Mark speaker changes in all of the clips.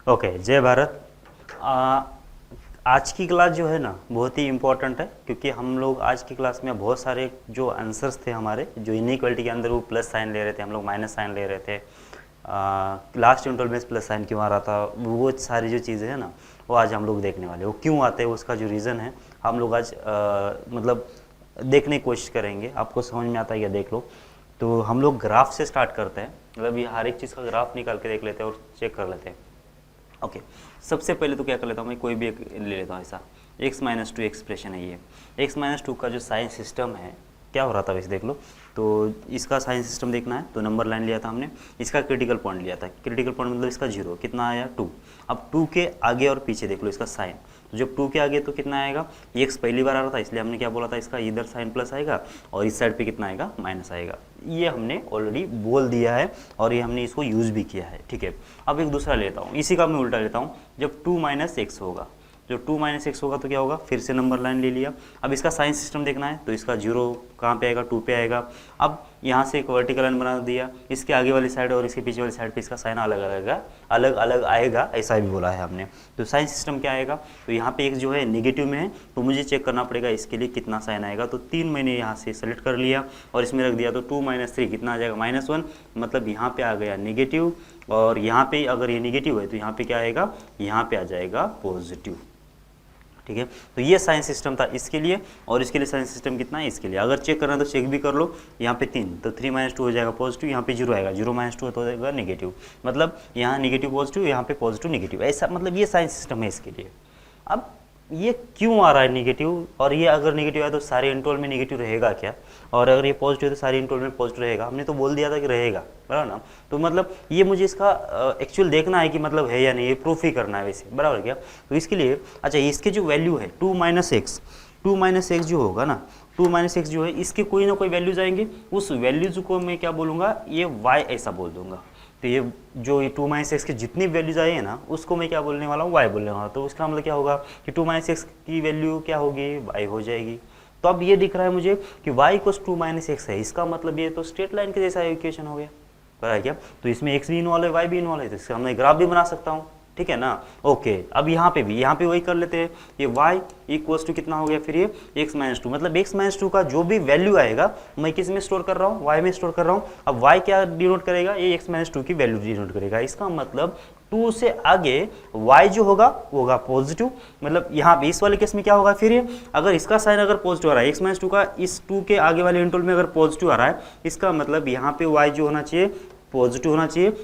Speaker 1: Okay, जय भारत। आ, आज की क्लास जो है ना बहुत ही इम्पोर्टेंट है, क्योंकि हम लोग आज की क्लास में बहुत सारे जो आंसर्स थे हमारे, जो इनइक्वालिटी के अंदर वो प्लस साइन ले रहे थे, हम लोग माइनस साइन ले रहे थे। लास्ट इंटरवल में प्लस साइन क्यों आ रहा था, वो सारी जो चीज़ें हैं ना, वो आज हम लोग देखने वाले। वो क्यों आते हैं, उसका जो रीज़न है हम लोग आज मतलब देखने की कोशिश करेंगे। आपको समझ में आता है या देख लो। तो हम लोग ग्राफ से स्टार्ट करते हैं, मतलब ये हर एक चीज़ का ग्राफ निकाल के देख लेते हैं और चेक कर लेते हैं। ओके, सबसे पहले तो क्या कर लेता हूँ मैं, कोई भी एक ले लेता हूँ ऐसा। x माइनस टू एक्सप्रेशन है ये। x माइनस टू का जो साइन सिस्टम है, क्या हो रहा था वैसे देख लो। तो इसका साइन सिस्टम देखना है तो नंबर लाइन लिया था हमने, इसका क्रिटिकल पॉइंट लिया था। क्रिटिकल पॉइंट मतलब इसका जीरो, कितना आया 2। अब 2 के आगे और पीछे देख लो इसका साइन। तो जब 2 के आगे तो कितना आएगा, x पहली बार आ रहा था इसलिए हमने क्या बोला था, इसका इधर साइन प्लस आएगा और इस साइड पे कितना आएगा, माइनस आएगा। ये हमने ऑलरेडी बोल दिया है और ये हमने इसको यूज़ भी किया है, ठीक है। अब एक दूसरा लेता हूँ, इसी का मैं उल्टा लेता हूँ। जब 2 माइनस एक्स होगा, जब 2 माइनस एक्स होगा तो क्या होगा, फिर से नंबर लाइन ले लिया। अब इसका साइन सिस्टम देखना है तो इसका जीरो कहाँ पे आएगा, 2 पे आएगा। अब यहाँ से एक वर्टिकल लाइन बना दिया, इसके आगे वाली साइड और इसके पीछे वाली साइड पे इसका साइन अलग अलग आएगा, ऐसा भी बोला है हमने। तो साइन सिस्टम क्या आएगा, तो यहाँ पे एक जो है नेगेटिव में है, तो मुझे चेक करना पड़ेगा इसके लिए कितना साइन आएगा। तो 3 मैंने यहाँ से सेलेक्ट कर लिया और इसमें रख दिया, तो 2 माइनस 3 कितना आ जाएगा, -1। मतलब यहाँ पे आ गया नेगेटिव, और यहाँ पे अगर ये नेगेटिव है तो यहाँ पे क्या आएगा, यहाँ पे आ जाएगा पॉजिटिव, ठीक है। तो ये साइन सिस्टम था इसके लिए, और इसके लिए साइन सिस्टम कितना है, इसके लिए अगर चेक करना है तो चेक भी कर लो। यहाँ पे 3, तो 3 माइनस 2 हो जाएगा पॉजिटिव, यहाँ पे 0 आएगा, 0 माइनस 2 तो हो जाएगा नेगेटिव। मतलब यहाँ नेगेटिव पॉजिटिव, यहाँ पे पॉजिटिव नेगेटिव, ऐसा मतलब ये साइन सिस्टम है इसके लिए। अब ये क्यों आ रहा है नेगेटिव, और ये अगर नेगेटिव है तो सारे इंटरवल में नेगेटिव रहेगा क्या, और अगर ये पॉजिटिव है तो सारे इंटरवल में पॉजिटिव रहेगा। हमने तो बोल दिया था कि रहेगा, बराबर ना। तो मतलब ये मुझे इसका एक्चुअल देखना है कि मतलब है या नहीं, ये प्रूफ ही करना है वैसे, बराबर क्या। तो इसके लिए अच्छा, इसके जो वैल्यू है 2 माइनस एक्स जो होगा ना, 2 माइनस एक्स जो है इसके कोई ना कोई वैल्यूज आएंगे, उस वैल्यूज को मैं क्या बोलूँगा, ये y ऐसा बोल दूंगा। तो ये जो 2 माइनस एक्स की जितनी वैल्यूज आई है ना, उसको मैं क्या बोलने वाला हूँ, y बोलने वाला हूँ। तो उसका मतलब क्या होगा कि 2 माइनस एक्स की वैल्यू क्या होगी, y हो जाएगी। तो अब ये दिख रहा है मुझे कि y इक्वल्स 2 माइनस एक्स है, इसका मतलब ये तो स्ट्रेट लाइन के जैसा इक्वेशन हो गया, पता है क्या। तो इसमें x भी इन्वॉल्व है, y भी इन्वॉल्व है, तो इसका मैं ग्राफ भी बना सकता हूँ, ठीक है ना। ओके, अब यहाँ पे वही कर लेते हैं। ये y इक्वल्स टू कितना हो गया फिर, ये x माइनस 2। मतलब x माइनस 2 का जो भी वैल्यू आएगा मैं किस में स्टोर कर रहा हूँ, y में स्टोर कर रहा हूँ। अब y क्या डिनोट करेगा, ये x माइनस 2 की वैल्यू डिनोट करेगा। इसका मतलब 2 से आगे y जो होगा वो होगा पॉजिटिव। मतलब यहाँ पे इस वाले केस में क्या होगा फिर, ये अगर इसका साइन अगर पॉजिटिव आ रहा है, x माइनस 2 का इस 2 के आगे वाले इंटरवल में अगर पॉजिटिव आ रहा है, इसका मतलब यहाँ पे y जो होना चाहिए पॉजिटिव होना चाहिए।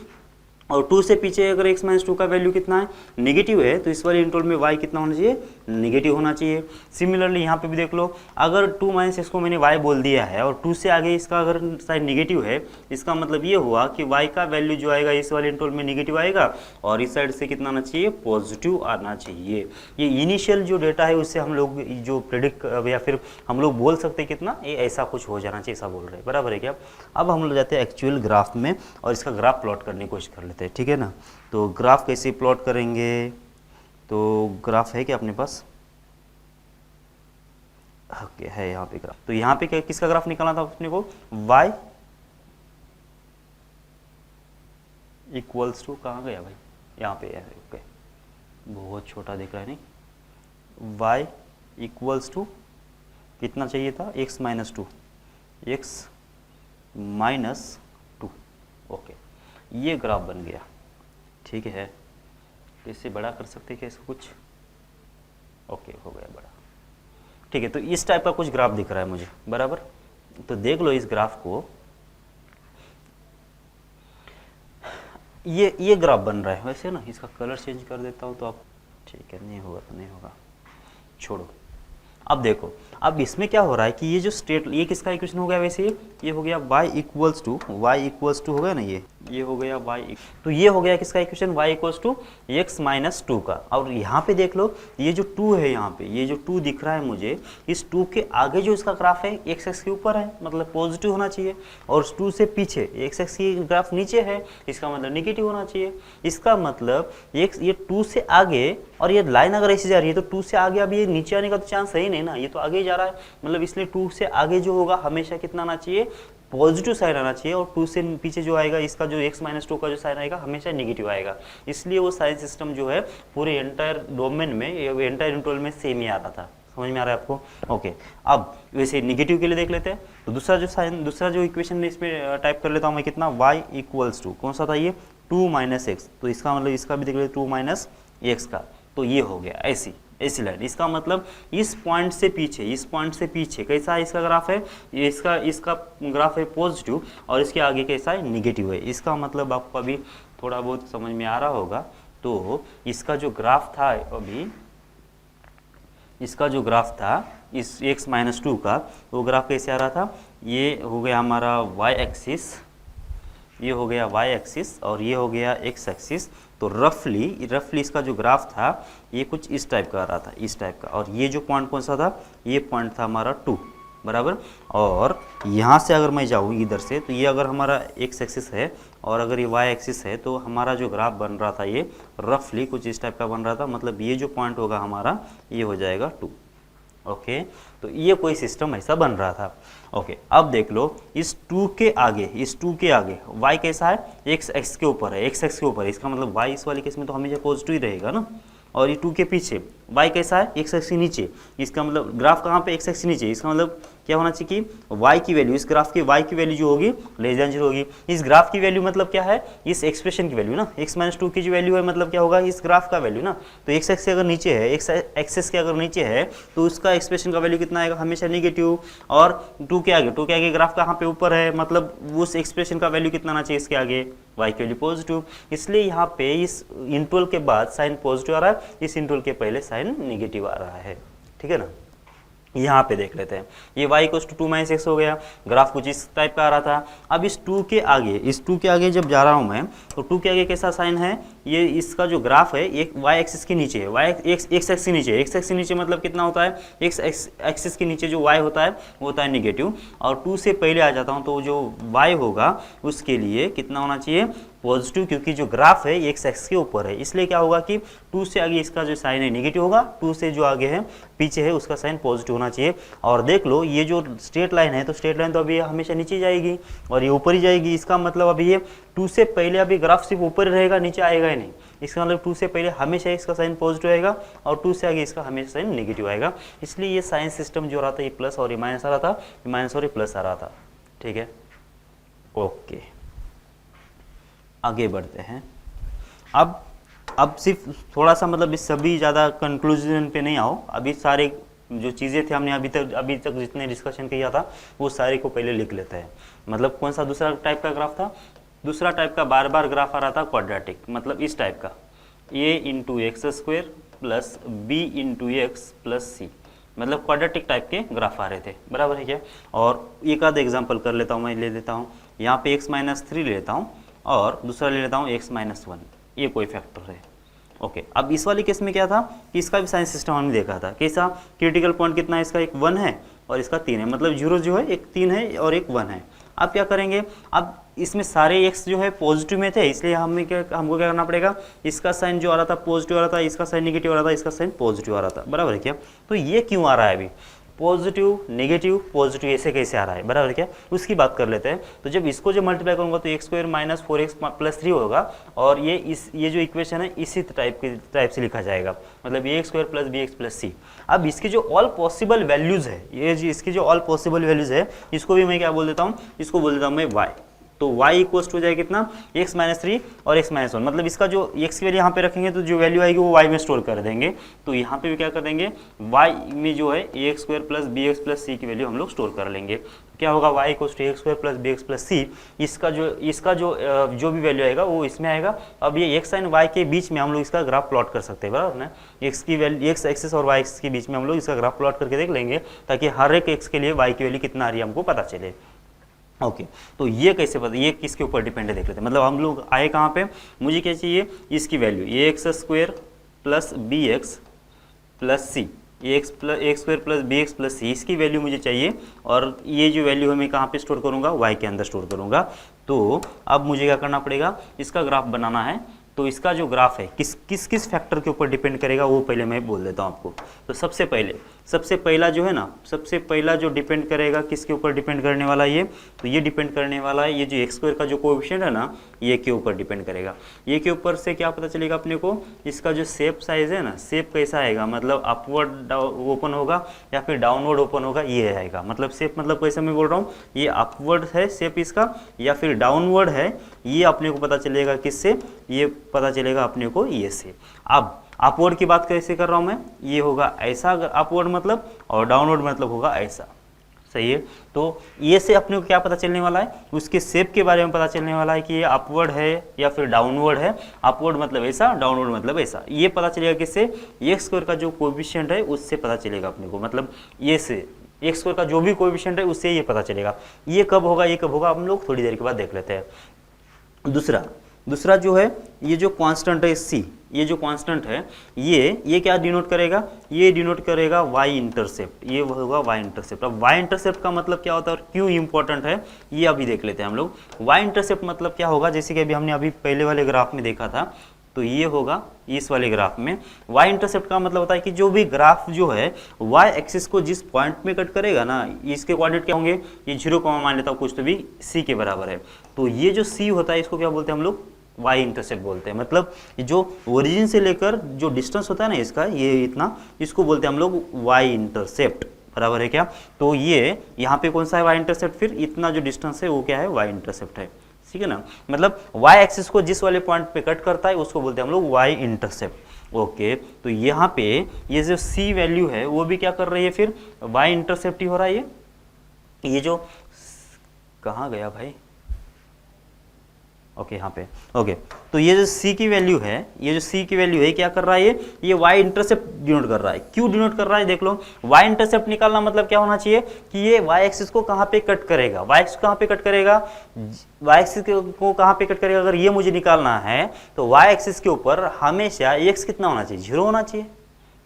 Speaker 1: और 2 से पीछे अगर x माइनस 2 का वैल्यू कितना है, नेगेटिव है, तो इस वाले इंटरवल में y कितना होना चाहिए, नेगेटिव होना चाहिए। सिमिलरली यहाँ पे भी देख लो, अगर 2 माइनस एक्स को मैंने y बोल दिया है और 2 से आगे इसका अगर साइन नेगेटिव है, इसका मतलब ये हुआ कि y का वैल्यू जो आएगा इस वाले इंटरवल में नेगेटिव आएगा, और इस साइड से कितना आना चाहिए, पॉजिटिव आना चाहिए। ये इनिशियल जो डेटा है उससे हम लोग जो प्रेडिक्ट या फिर हम लोग बोल सकते हैं कितना, ये ऐसा कुछ हो जाना चाहिए, ऐसा बोल रहे हैं, बराबर है क्या। अब हम लोग जाते हैं एक्चुअल ग्राफ में और इसका ग्राफ प्लॉट करने की कोशिश कर लेते हैं, ठीक है ना। तो ग्राफ कैसे प्लॉट करेंगे, तो ग्राफ है क्या अपने पास, ओके है यहाँ पे ग्राफ। तो यहाँ पे क्या किसका ग्राफ निकालना था अपने को, y इक्वल्स टू, कहाँ गया भाई, यहाँ पे है, ओके बहुत छोटा दिख रहा है नहीं, y इक्वल्स टू कितना चाहिए था, x माइनस 2, ओके ये ग्राफ बन गया, ठीक है। तो इससे बड़ा कर सकते हैं क्या इसको कुछ, ओके हो गया बड़ा, ठीक है। तो इस टाइप का कुछ ग्राफ दिख रहा है मुझे, बराबर। तो देख लो इस ग्राफ को, ये ग्राफ बन रहा है वैसे ना। इसका कलर चेंज कर देता हूँ तो आप, ठीक है नहीं होगा तो नहीं होगा, छोड़ो। अब देखो, अब इसमें क्या हो रहा है कि ये जो स्ट्रेट, ये किसका इक्वेशन हो गया वैसे, ये हो गया y इक्वल्स टू हो गया ना, ये हो गया y, तो ये हो गया किसका equation, y equals to x minus 2 का। और यहाँ पे देख लो, ये जो 2 है यहाँ पे, ये जो 2 दिख रहा है मुझे, इस 2 के आगे जो इसका ग्राफ है x एक्स के ऊपर है, मतलब पॉजिटिव होना चाहिए, और 2 से पीछे x एक्स की ग्राफ नीचे है, इसका मतलब नेगेटिव होना चाहिए। इसका मतलब ये 2 से आगे, और ये लाइन अगर ऐसी जा रही है तो 2 से आगे अब ये नीचे आने का तो चांस है ही नहीं ना, ये तो आगे ही जा रहा है। मतलब इसलिए 2 से आगे जो होगा हमेशा कितना आना चाहिए, पॉजिटिव साइन आना चाहिए, और 2 से पीछे जो आएगा इसका जो x - 2 का जो साइन आएगा हमेशा नेगेटिव आएगा। इसलिए वो साइन सिस्टम जो है पूरे एंटायर डोमेन में, एंटायर इंटरवल में सेम ही आ रहा था। समझ में आ रहा है आपको? ओके, अब वैसे नेगेटिव के लिए देख लेते हैं। तो दूसरा जो इक्वेशन इसमें टाइप कर लेता हूँ मैं, कितना y = 2, कौन सा था ये? 2 - x। तो इसका मतलब इसका भी देख लेते 2 - x का, तो ये हो गया ऐसी लाइन। इसका मतलब इस पॉइंट से पीछे कैसा है इसका ग्राफ है? ये इसका ग्राफ है पॉजिटिव, और इसके आगे कैसा है? नेगेटिव है। इसका मतलब आपको अभी थोड़ा बहुत समझ में आ रहा होगा। तो इसका जो ग्राफ था अभी, इसका जो ग्राफ था इस x - 2 का, वो ग्राफ कैसे आ रहा था? ये हो गया हमारा y एक्सिस, ये हो गया y एक्सिस, और ये हो गया x एक्सिस। तो रफली इसका जो ग्राफ था ये कुछ इस टाइप का आ रहा था, इस टाइप का। और ये जो पॉइंट कौन सा था? ये पॉइंट था हमारा 2, बराबर। और यहाँ से अगर मैं जाऊँ इधर से, तो ये अगर हमारा x एक्सिस है और अगर ये y एक्सिस है, तो हमारा जो ग्राफ बन रहा था ये रफली कुछ इस टाइप का बन रहा था। मतलब ये जो पॉइंट होगा हमारा, ये हो जाएगा 2। ओके, तो ये कोई सिस्टम ऐसा बन रहा था। ओके, अब देख लो इस 2 के आगे y कैसा है? x एक्स के ऊपर है, x एक्स के ऊपर है। इसका मतलब y इस वाले केस में तो हमेशा पॉजिटिव ही रहेगा ना। और ये 2 के पीछे y कैसा है? x एक्स के नीचे। इसका मतलब ग्राफ कहाँ पे? x एक्स के नीचे। इसका मतलब क्या होना चाहिए कि y की वैल्यू, इस ग्राफ की y की वैल्यू जो होगी <0 होगी। इस ग्राफ की वैल्यू मतलब क्या है? इस एक्सप्रेशन की वैल्यू ना, x - 2 की जो वैल्यू है मतलब क्या होगा? इस ग्राफ का वैल्यू ना। तो x एक्स से अगर नीचे है, x एक्सिस के अगर नीचे है, तो उसका एक्सप्रेशन का वैल्यू कितना आएगा? हमेशा नेगेटिव। और 2 के आगे ग्राफ कहाँ पे? ऊपर है, मतलब उस एक्सप्रेशन का वैल्यू कितना आना चाहिए इसके आगे? y की वैल्यू पॉजिटिव। इसलिए यहाँ पे इस इंटरवल के बाद साइन पॉजिटिव आ रहा है, इस इंटरवल के पहले साइन नेगेटिव आ रहा है। ठीक है ना? यहाँ पे देख लेते हैं, ये y = 2 - x हो गया। ग्राफ कुछ इस टाइप का आ रहा था। अब इस 2 के आगे जब जा रहा हूँ मैं, तो 2 के आगे कैसा साइन है? ये इसका जो ग्राफ है ये y एक्सिस के नीचे है, x एक्सिस के नीचे। x एक्सिस के नीचे मतलब कितना होता है? x एक्सिस के नीचे जो y होता है वो होता है नेगेटिव। और 2 से पहले आ जाता हूँ, तो जो y होगा उसके लिए कितना होना चाहिए? पॉजिटिव, क्योंकि जो ग्राफ है x एक्सिस के ऊपर है। इसलिए क्या होगा कि 2 से आगे इसका जो साइन है नेगेटिव होगा, 2 से जो आगे है पीछे है उसका साइन पॉजिटिव होना चाहिए। और देख लो ये जो स्ट्रेट लाइन है, तो स्ट्रेट लाइन तो अभी हमेशा नीचे जाएगी और ये ऊपर ही जाएगी। इसका मतलब अभी ये 2 से पहले अभी ग्राफ सिर्फ ऊपर ही रहेगा, नीचे आएगा ही नहीं। इसका मतलब 2 से पहले हमेशा इसका साइन पॉजिटिव आएगा और 2 से आगे इसका हमेशा साइन नेगेटिव आएगा। इसलिए ये साइन सिस्टम जो रहा था ये प्लस और ये माइनस आ रहा था, ये माइनस और ये प्लस आ रहा था। ठीक है, ओके, आगे बढ़ते हैं। अब सिर्फ थोड़ा सा मतलब इस सभी ज़्यादा कंक्लूजन पे नहीं आओ। अभी सारे जो चीज़ें थे हमने अभी तक जितने डिस्कशन किया था वो सारे को पहले लिख लेते हैं। मतलब कौन सा दूसरा टाइप का ग्राफ था? दूसरा टाइप का बार बार ग्राफ आ रहा था क्वाड्रेटिक, मतलब इस टाइप का a × x² + b × x + c, मतलब क्वाड्रेटिक टाइप के ग्राफ आ रहे थे, बराबर है क्या? और एक आध एग्जाम्पल कर लेता हूँ, मैं ले लेता हूँ यहाँ पे x - 3 ले लेता हूँ और दूसरा ले लेता हूँ x - 1, ये कोई फैक्टर है। ओके, अब इस वाले केस में क्या था कि इसका भी साइन सिस्टम हमने देखा था। कैसा? क्रिटिकल पॉइंट कितना है इसका? एक 1 है और इसका 3 है, मतलब 0 जो है एक 3 है और एक 1 है। अब क्या करेंगे? अब इसमें सारे x जो है पॉजिटिव में थे, इसलिए हमको क्या करना पड़ेगा? इसका साइन जो आ रहा था पॉजिटिव आ रहा था, इसका साइन नेगेटिव आ रहा था, इसका साइन पॉजिटिव आ रहा था, बराबर है क्या? तो ये क्यों आ रहा है अभी? पॉजिटिव नेगेटिव पॉजिटिव ऐसे कैसे आ रहा है, बराबर क्या? उसकी बात कर लेते हैं। तो जब इसको जो मल्टीप्लाई करूंगा तो x² - 4x + 3 होगा और ये जो इक्वेशन है इसी टाइप से लिखा जाएगा, मतलब a² + bx + c। अब इसके जो ऑल पॉसिबल वैल्यूज है, ये जो इसकी जो ऑल पॉसिबल वैल्यूज है, इसको भी मैं क्या बोल देता हूँ? इसको बोल देता हूँ मैं y। तो y = हो जाएगा कितना? x - 3 और x - 1, मतलब इसका जो x की वैल्यू यहाँ पे रखेंगे तो जो वैल्यू आएगी वो y में स्टोर कर देंगे। तो यहाँ पे भी क्या कर देंगे? y में जो है ax² + bx + c की वैल्यू हम लोग स्टोर कर लेंगे। क्या होगा? y = ax² + bx + c। इसका जो भी वैल्यू आएगा वो इसमें आएगा। अब ये x एंड y के बीच में हम लोग इसका ग्राफ प्लॉट कर सकते हैं, बराबर ना? x की वैल्यू x एक्सिस और y एक्सिस के बीच में हम लोग इसका ग्राफ प्लॉट करके देख लेंगे, ताकि हर एक x के लिए y की वैल्यू कितना आ रही है हमको पता चले। ओके, तो ये कैसे पता? ये किसके ऊपर डिपेंड है देख लेते हैं। मतलब हम लोग आए कहाँ पे? मुझे क्या चाहिए? इसकी value ax² + bx + c, ax² + bx + c, इसकी वैल्यू मुझे चाहिए। और ये जो वैल्यू है मैं कहाँ पे स्टोर करूँगा? y के अंदर स्टोर करूँगा। तो अब मुझे क्या करना पड़ेगा? इसका ग्राफ बनाना है। तो इसका जो ग्राफ है किस फैक्टर के ऊपर डिपेंड करेगा वो पहले मैं बोल देता हूँ आपको। तो सबसे पहला जो है ना, सबसे पहला जो डिपेंड करेगा किसके ऊपर डिपेंड करने वाला है ये, तो ये डिपेंड करने वाला है ये जो एक्स स्क्वायर का जो कोएफिशिएंट है ना, ये के ऊपर डिपेंड करेगा। ये के ऊपर से क्या पता चलेगा अपने को, इसका जो शेप साइज है ना, शेप कैसा आएगा, मतलब अपवर्ड ओपन होगा या फिर डाउनवर्ड ओपन होगा, ये आएगा। मतलब शेप मतलब कैसे मैं बोल रहा हूँ, ये अपवर्ड है शेप इसका या फिर डाउनवर्ड है, ये अपने को पता चलेगा किससे, ये पता चलेगा अपने को ये से। अब अपवर्ड की बात कैसे कर रहा हूँ मैं, ये होगा ऐसा अपवर्ड मतलब, और डाउनवर्ड मतलब होगा ऐसा, सही है। तो ये से अपने को क्या पता चलने वाला है, उसके शेप के बारे में पता चलने वाला है कि ये अपवर्ड है या फिर डाउनवर्ड है। अपवर्ड मतलब ऐसा, डाउनवर्ड मतलब ऐसा, ये पता चलेगा किससे, एक्स स्क्वायर का जो कोएफिशिएंट है उससे पता चलेगा अपने को। मतलब ये से एक्स स्क्वायर का जो भी कोएफिशिएंट है उससे ये पता चलेगा। ये कब होगा, ये कब होगा, हम लोग थोड़ी देर के बाद देख लेते हैं। दूसरा जो है, ये जो कांस्टेंट है सी, ये जो कांस्टेंट है ये क्या डिनोट करेगा, ये डिनोट करेगा वाई इंटरसेप्ट, ये होगा वाई इंटरसेप्ट। अब वाई इंटरसेप्ट का मतलब क्या होता है और क्यों इंपॉर्टेंट है ये अभी देख लेते हैं हम लोग। वाई इंटरसेप्ट मतलब क्या होगा, जैसे कि अभी हमने अभी पहले वाले ग्राफ में देखा था, तो ये होगा इस वाले ग्राफ में। वाई इंटरसेप्ट का मतलब होता है कि जो भी ग्राफ जो है वाई एक्सिस को जिस पॉइंट में कट करेगा ना, इसके कोऑर्डिनेट क्या होंगे, ये 0 मान लेता हूँ कुछ तो भी सी के बराबर है, तो ये जो सी होता है इसको क्या बोलते हैं हम लोग, वाई इंटरसेप्ट बोलते हैं। मतलब जो ओरिजिन से लेकर जो डिस्टेंस होता है ना इसका, ये इतना, इसको बोलते हैं हम लोग वाई इंटरसेप्ट, बराबर है क्या। तो ये यहाँ पे कौन सा है वाई इंटरसेप्ट, फिर इतना जो डिस्टेंस है वो क्या है, वाई इंटरसेप्ट है, ठीक है ना। मतलब वाई एक्सिस को जिस वाले पॉइंट पे कट करता है उसको बोलते हैं हम लोग वाई इंटरसेप्ट। ओके, तो यहाँ पे ये जो सी वैल्यू है वो भी क्या कर रही है, फिर वाई इंटरसेप्ट ही हो रहा है। ये जो कहाँ गया भाई, ओके यहाँ पे, ओके, तो ये जो सी की वैल्यू है, ये जो सी की वैल्यू है क्या कर रहा है, ये वाई इंटरसेप्ट डिनोट कर रहा है। क्यों डिनोट कर रहा है देख लो, वाई इंटरसेप्ट निकालना मतलब क्या होना चाहिए कि ये वाई एक्सिस को कहाँ पे कट करेगा, वाई एक्सिस कहाँ पे कट करेगा, वाई एक्सिस को कहाँ पे कट करेगा, अगर ये मुझे निकालना है तो वाई एक्सिस के ऊपर हमेशा एक्स कितना होना चाहिए, 0 होना चाहिए।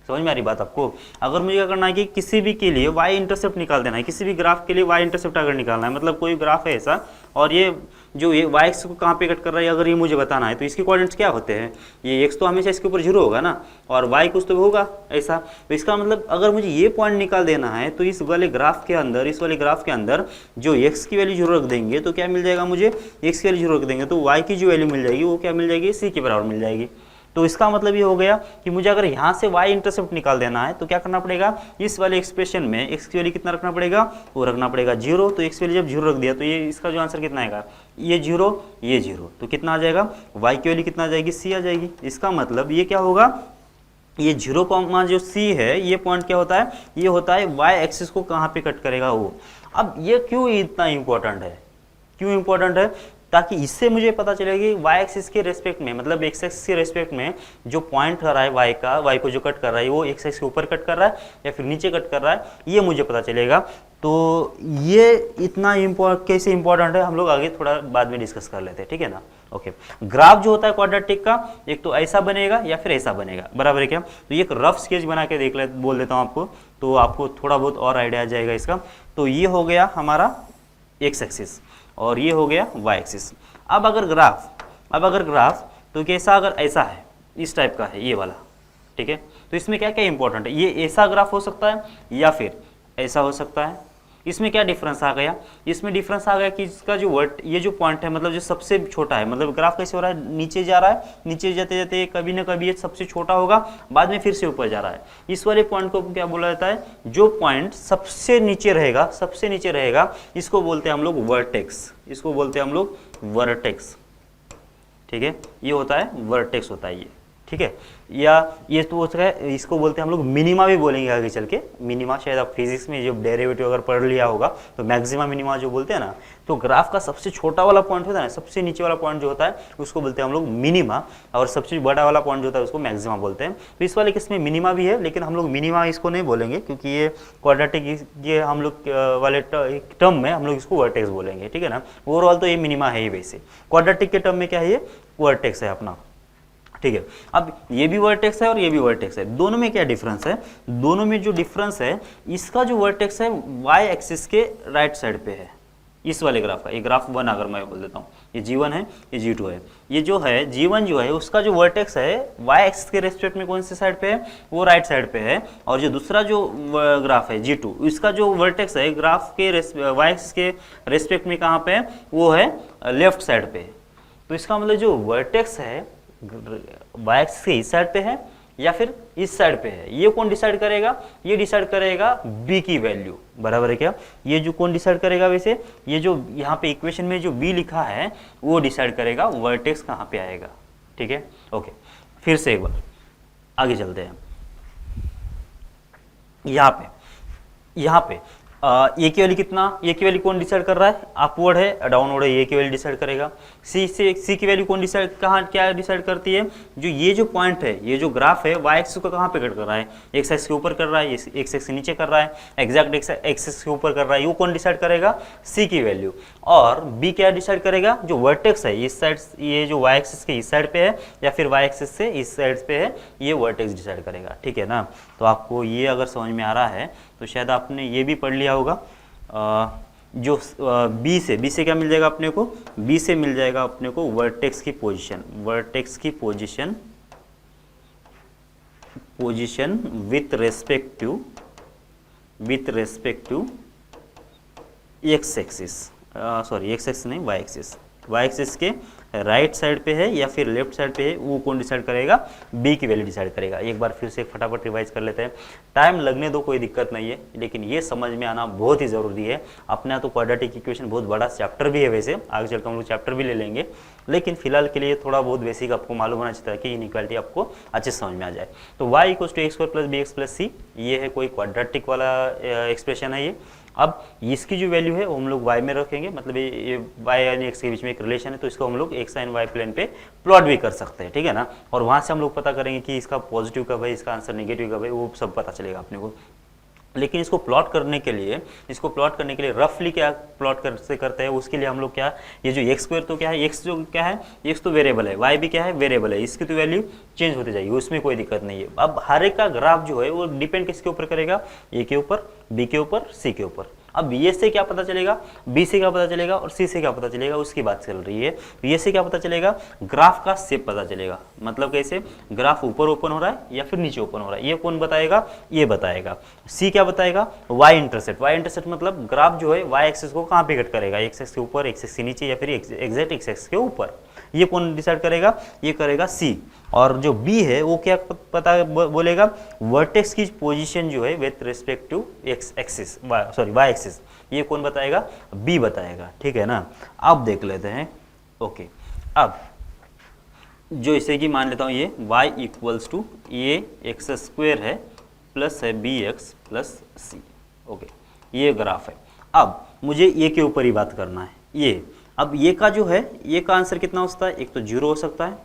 Speaker 1: समझ में आ रही बात आपको। अगर मुझे क्या करना है कि किसी भी के लिए वाई इंटरसेप्ट निकाल देना है, किसी भी ग्राफ के लिए वाई इंटरसेप्ट अगर निकालना है, मतलब कोई ग्राफ है ऐसा और ये जो ये वाई एक्स को कहाँ पे कट कर रहा है अगर ये मुझे बताना है, तो इसके कोऑर्डिनेट्स क्या होते हैं, ये एक्स तो हमेशा इसके ऊपर 0 होगा ना, और वाई कुछ तो होगा ऐसा। तो इसका मतलब अगर मुझे ये पॉइंट निकाल देना है तो इस वाले ग्राफ के अंदर, इस वाले ग्राफ के अंदर जो एक्स की वैल्यू 0 रख देंगे तो क्या मिल जाएगा मुझे, एक्स की वैल्यू 0 रख देंगे तो वाई की जो वैल्यू मिल जाएगी वो क्या मिल जाएगी, सी के बराबर मिल जाएगी। तो इसका मतलब ये हो गया कि मुझे अगर यहाँ से y इंटरसेप्ट निकाल देना है तो क्या करना पड़ेगा, इस वाले एक्सप्रेशन में x की वैल्यू कितना रखना पड़ेगा, वो रखना पड़ेगा 0। तो x की वैल्यू जब 0 रख दिया तो ये इसका जो आंसर कितना आएगा, ये 0 ये 0, तो कितना आ जाएगा, y की वैल्यू कितना आ जाएगी, c आ जाएगी। इसका मतलब ये क्या होगा, ये 0, जो c है ये पॉइंट क्या होता है, ये होता है y एक्सिस को कहाँ पे कट करेगा वो। अब ये क्यों इतना इंपॉर्टेंट है, क्यों इंपॉर्टेंट है, ताकि इससे मुझे पता चलेगा कि वाई एक्सिस के रेस्पेक्ट में, मतलब एक्स एक्सिस के रेस्पेक्ट में जो पॉइंट कर रहा है वाई का, वाई को जो कट कर रहा है वो एक्स एक्सिस के ऊपर कट कर रहा है या फिर नीचे कट कर रहा है, ये मुझे पता चलेगा। तो ये इतना कैसे इंपॉर्टेंट है हम लोग आगे थोड़ा बाद में डिस्कस कर लेते हैं, ठीक है ना। ओके, ग्राफ जो होता है क्वाड्रेटिक का, एक तो ऐसा बनेगा या फिर ऐसा बनेगा, बराबर है क्या। तो ये एक रफ स्केच बना के बोल देता हूँ आपको, तो आपको थोड़ा बहुत और आइडिया आ जाएगा इसका। तो ये हो गया हमारा एक्स एक्सिस और ये हो गया वाई एक्सिस। अब अगर ग्राफ तो कैसा, अगर ऐसा है, इस टाइप का है ये वाला, ठीक है, तो इसमें क्या क्या इंपॉर्टेंट है, ये ऐसा ग्राफ हो सकता है या फिर ऐसा हो सकता है। इसमें क्या डिफरेंस आ गया, इसमें डिफरेंस आ गया कि इसका जो ये जो पॉइंट है, मतलब जो सबसे छोटा है, मतलब ग्राफ कैसे हो रहा है, नीचे जा रहा है, नीचे जाते जाते कभी ना कभी ये सबसे छोटा होगा, बाद में फिर से ऊपर जा रहा है। इस वाले पॉइंट को क्या बोला जाता है, जो पॉइंट सबसे नीचे रहेगा, इसको बोलते हैं हम लोग वर्टेक्स, इसको बोलते हैं हम लोग वर्टेक्स, ठीक है, ये होता है वर्टेक्स होता है ये, ठीक है। या ये तो होता है, इसको बोलते हैं हम लोग मिनिमा भी बोलेंगे आगे चल के। मिनिमा शायद आप फिजिक्स में जो डेरिवेटिव अगर पढ़ लिया होगा तो मैक्सिमा मिनिमा जो बोलते हैं ना, तो ग्राफ का सबसे छोटा वाला पॉइंट होता है ना, सबसे नीचे वाला पॉइंट जो होता है उसको बोलते हैं हम लोग मिनिमा, और सबसे बड़ा वाला पॉइंट जो होता है उसको मैक्सिमा बोलते हैं। तो इस वाले केस में मिनिमा भी है, लेकिन हम लोग मिनिमा इसको नहीं बोलेंगे क्योंकि ये क्वाड्रेटिक, ये हम लोग वाले टर्म में हम लोग इसको वर्टेक्स बोलेंगे, ठीक है ना। ओवरऑल तो ये मिनिमा है ही, वैसे क्वाड्रेटिक के टर्म में क्या है, ये वर्टेक्स है अपना, ठीक है। अब ये भी वर्टेक्स है और ये भी वर्टेक्स है, दोनों में क्या डिफरेंस है, दोनों में जो डिफरेंस है, इसका जो वर्टेक्स है वाई एक्सिस के राइट साइड पे है, इस वाले ग्राफ का, ये ग्राफ 1 अगर मैं बोल देता हूँ, ये G1 है, ये G2 है। ये जो है G1 जो है उसका जो वर्टेक्स है y एक्सिस के रेस्पेक्ट में कौन सी साइड पे है, वो राइट साइड पे है। और जो दूसरा जो ग्राफ है G2, इसका जो वर्टेक्स है ग्राफ के y एक्सिस के रेस्पेक्ट में कहाँ पे है, वो है लेफ्ट साइड पे है। तो इसका मतलब जो वर्टेक्स है y एक्सिस के इस साइड पे है या फिर इस साइड पे है, ये कौन डिसाइड करेगा, ये डिसाइड करेगा b की वैल्यू, बराबर है क्या। ये जो कौन डिसाइड करेगा, वैसे ये जो यहाँ पे इक्वेशन में जो b लिखा है वो डिसाइड करेगा वर्टेक्स कहाँ पे आएगा, ठीक है। ओके, फिर से एक बार आगे चलते हैं। यहाँ पे ए की वैल्यू कितना, ए की वैल्यू कौन डिसाइड कर रहा है, अपवर्ड है डाउनवर्ड है, ए की वैल्यू डिसाइड करेगा। सी की वैल्यू कौन डिसाइड, कहाँ क्या डिसाइड करती है, जो ये जो पॉइंट है, ये जो ग्राफ है वाई एक्सिस को कहाँ पे कट कर रहा है, एक्स एक्सिस के ऊपर कर रहा है, एक्स एक्सिस के नीचे कर रहा है, एग्जैक्ट एक्सिस के ऊपर कर रहा है, ये कौन डिसाइड करेगा, सी की वैल्यू। और बी क्या डिसाइड करेगा, जो वर्टेक्स है इस साइड, ये जो वाई एक्सिस के इस साइड पे है या फिर वाई एक्सिस से इस साइड पे है, ये वर्टेक्स डिसाइड करेगा, ठीक है ना। तो आपको ये अगर समझ में आ रहा है तो शायद आपने ये भी पढ़ लिया होगा। जो बी से क्या मिल जाएगा अपने को, बी से मिल जाएगा अपने को वर्टेक्स की पोजीशन, वर्टेक्स की position with respect to X axis, sorry X axis नहीं, वाई एक्सिस। वाई एक्सिस के राइट साइड पे है या फिर लेफ्ट साइड पे है, वो कौन डिसाइड करेगा, बी की वैल्यू डिसाइड करेगा। एक बार फिर से फटाफट रिवाइज कर लेते हैं, टाइम लगने दो कोई दिक्कत नहीं है, लेकिन ये समझ में आना बहुत ही ज़रूरी है। अपने तो क्वाड्रेटिक इक्वेशन बहुत बड़ा चैप्टर भी है, वैसे आगे चलकर हम लोग चैप्टर भी ले लेंगे, लेकिन फिलहाल के लिए थोड़ा बहुत बेसिक आपको मालूम होना चाहिए कि इनइक्वालिटी आपको अच्छे से समझ में आ जाए। तो y equals to x² plus bx+c, ये है कोई क्वाड्रेटिक वाला एक्सप्रेशन है ये। अब इसकी जो वैल्यू है वो हम लोग y में रखेंगे, मतलब ये y यानी x के बीच में एक रिलेशन है, तो इसको हम लोग x एंड y प्लेन पे प्लॉट भी कर सकते हैं, ठीक है ना। और वहाँ से हम लोग पता करेंगे कि इसका पॉजिटिव कब है, इसका आंसर नेगेटिव कब है, वो सब पता चलेगा अपने को। लेकिन इसको प्लॉट करने के लिए रफली क्या प्लॉट करते हैं, उसके लिए हम लोग क्या, ये जो x² तो क्या है, x जो क्या है, x तो वेरिएबल है, y भी क्या है, वेरिएबल है, इसकी तो वैल्यू चेंज होती जाएगी, उसमें कोई दिक्कत नहीं है। अब हर एक का ग्राफ जो है वो डिपेंड किसके ऊपर करेगा, a के ऊपर, b के ऊपर, c के ऊपर। अब ये से क्या पता चलेगा, बी से क्या पता चलेगा और सी से क्या पता चलेगा, उसकी बात चल रही है। ये से क्या पता चलेगा, ग्राफ का शेप पता चलेगा, मतलब कैसे ग्राफ ऊपर ओपन हो रहा है या फिर नीचे ओपन हो रहा है, ये कौन बताएगा, ये बताएगा। सी क्या बताएगा, वाई इंटरसेप्ट मतलब ग्राफ जो है वाई एक्सिस को कहाँ पे कट करेगा, एक्स एक्सिस के ऊपर, एक्स एक्सिस के नीचे या फिर एग्जैक्ट एक्स एक्सिस के ऊपर, ये कौन डिसाइड करेगा, ये करेगा सी। और जो बी है वो क्या पता बोलेगा, वर्टेक्स की पोजीशन जो है with respect to X axis, sorry Y axis, ये कौन बताएगा, बी बताएगा, ठीक है ना। अब देख लेते हैं, ओके। अब जो इसे कि मान लेता हूँ ये y इक्वल्स टू ये x² है प्लस है bx प्लस c, ओके, ये ग्राफ है। अब मुझे ये के ऊपर ही बात करना है, ये अब ये का जो है, ये का आंसर कितना हो सकता है, एक तो 0 हो सकता है,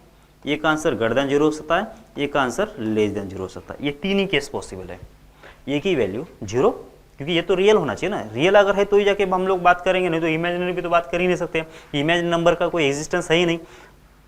Speaker 1: ये का आंसर ग्रेटर देन 0 हो सकता है, ये का आंसर लेस देन 0 हो सकता है। ये तीन ही केस पॉसिबल है, ये की वैल्यू 0, क्योंकि ये तो रियल होना चाहिए ना, रियल अगर है तो ही जाके हम लोग बात करेंगे, नहीं तो इमेजिनरी पे तो बात कर ही नहीं सकते, इमेजिनरी नंबर का कोई एग्जिस्टेंस है ही नहीं।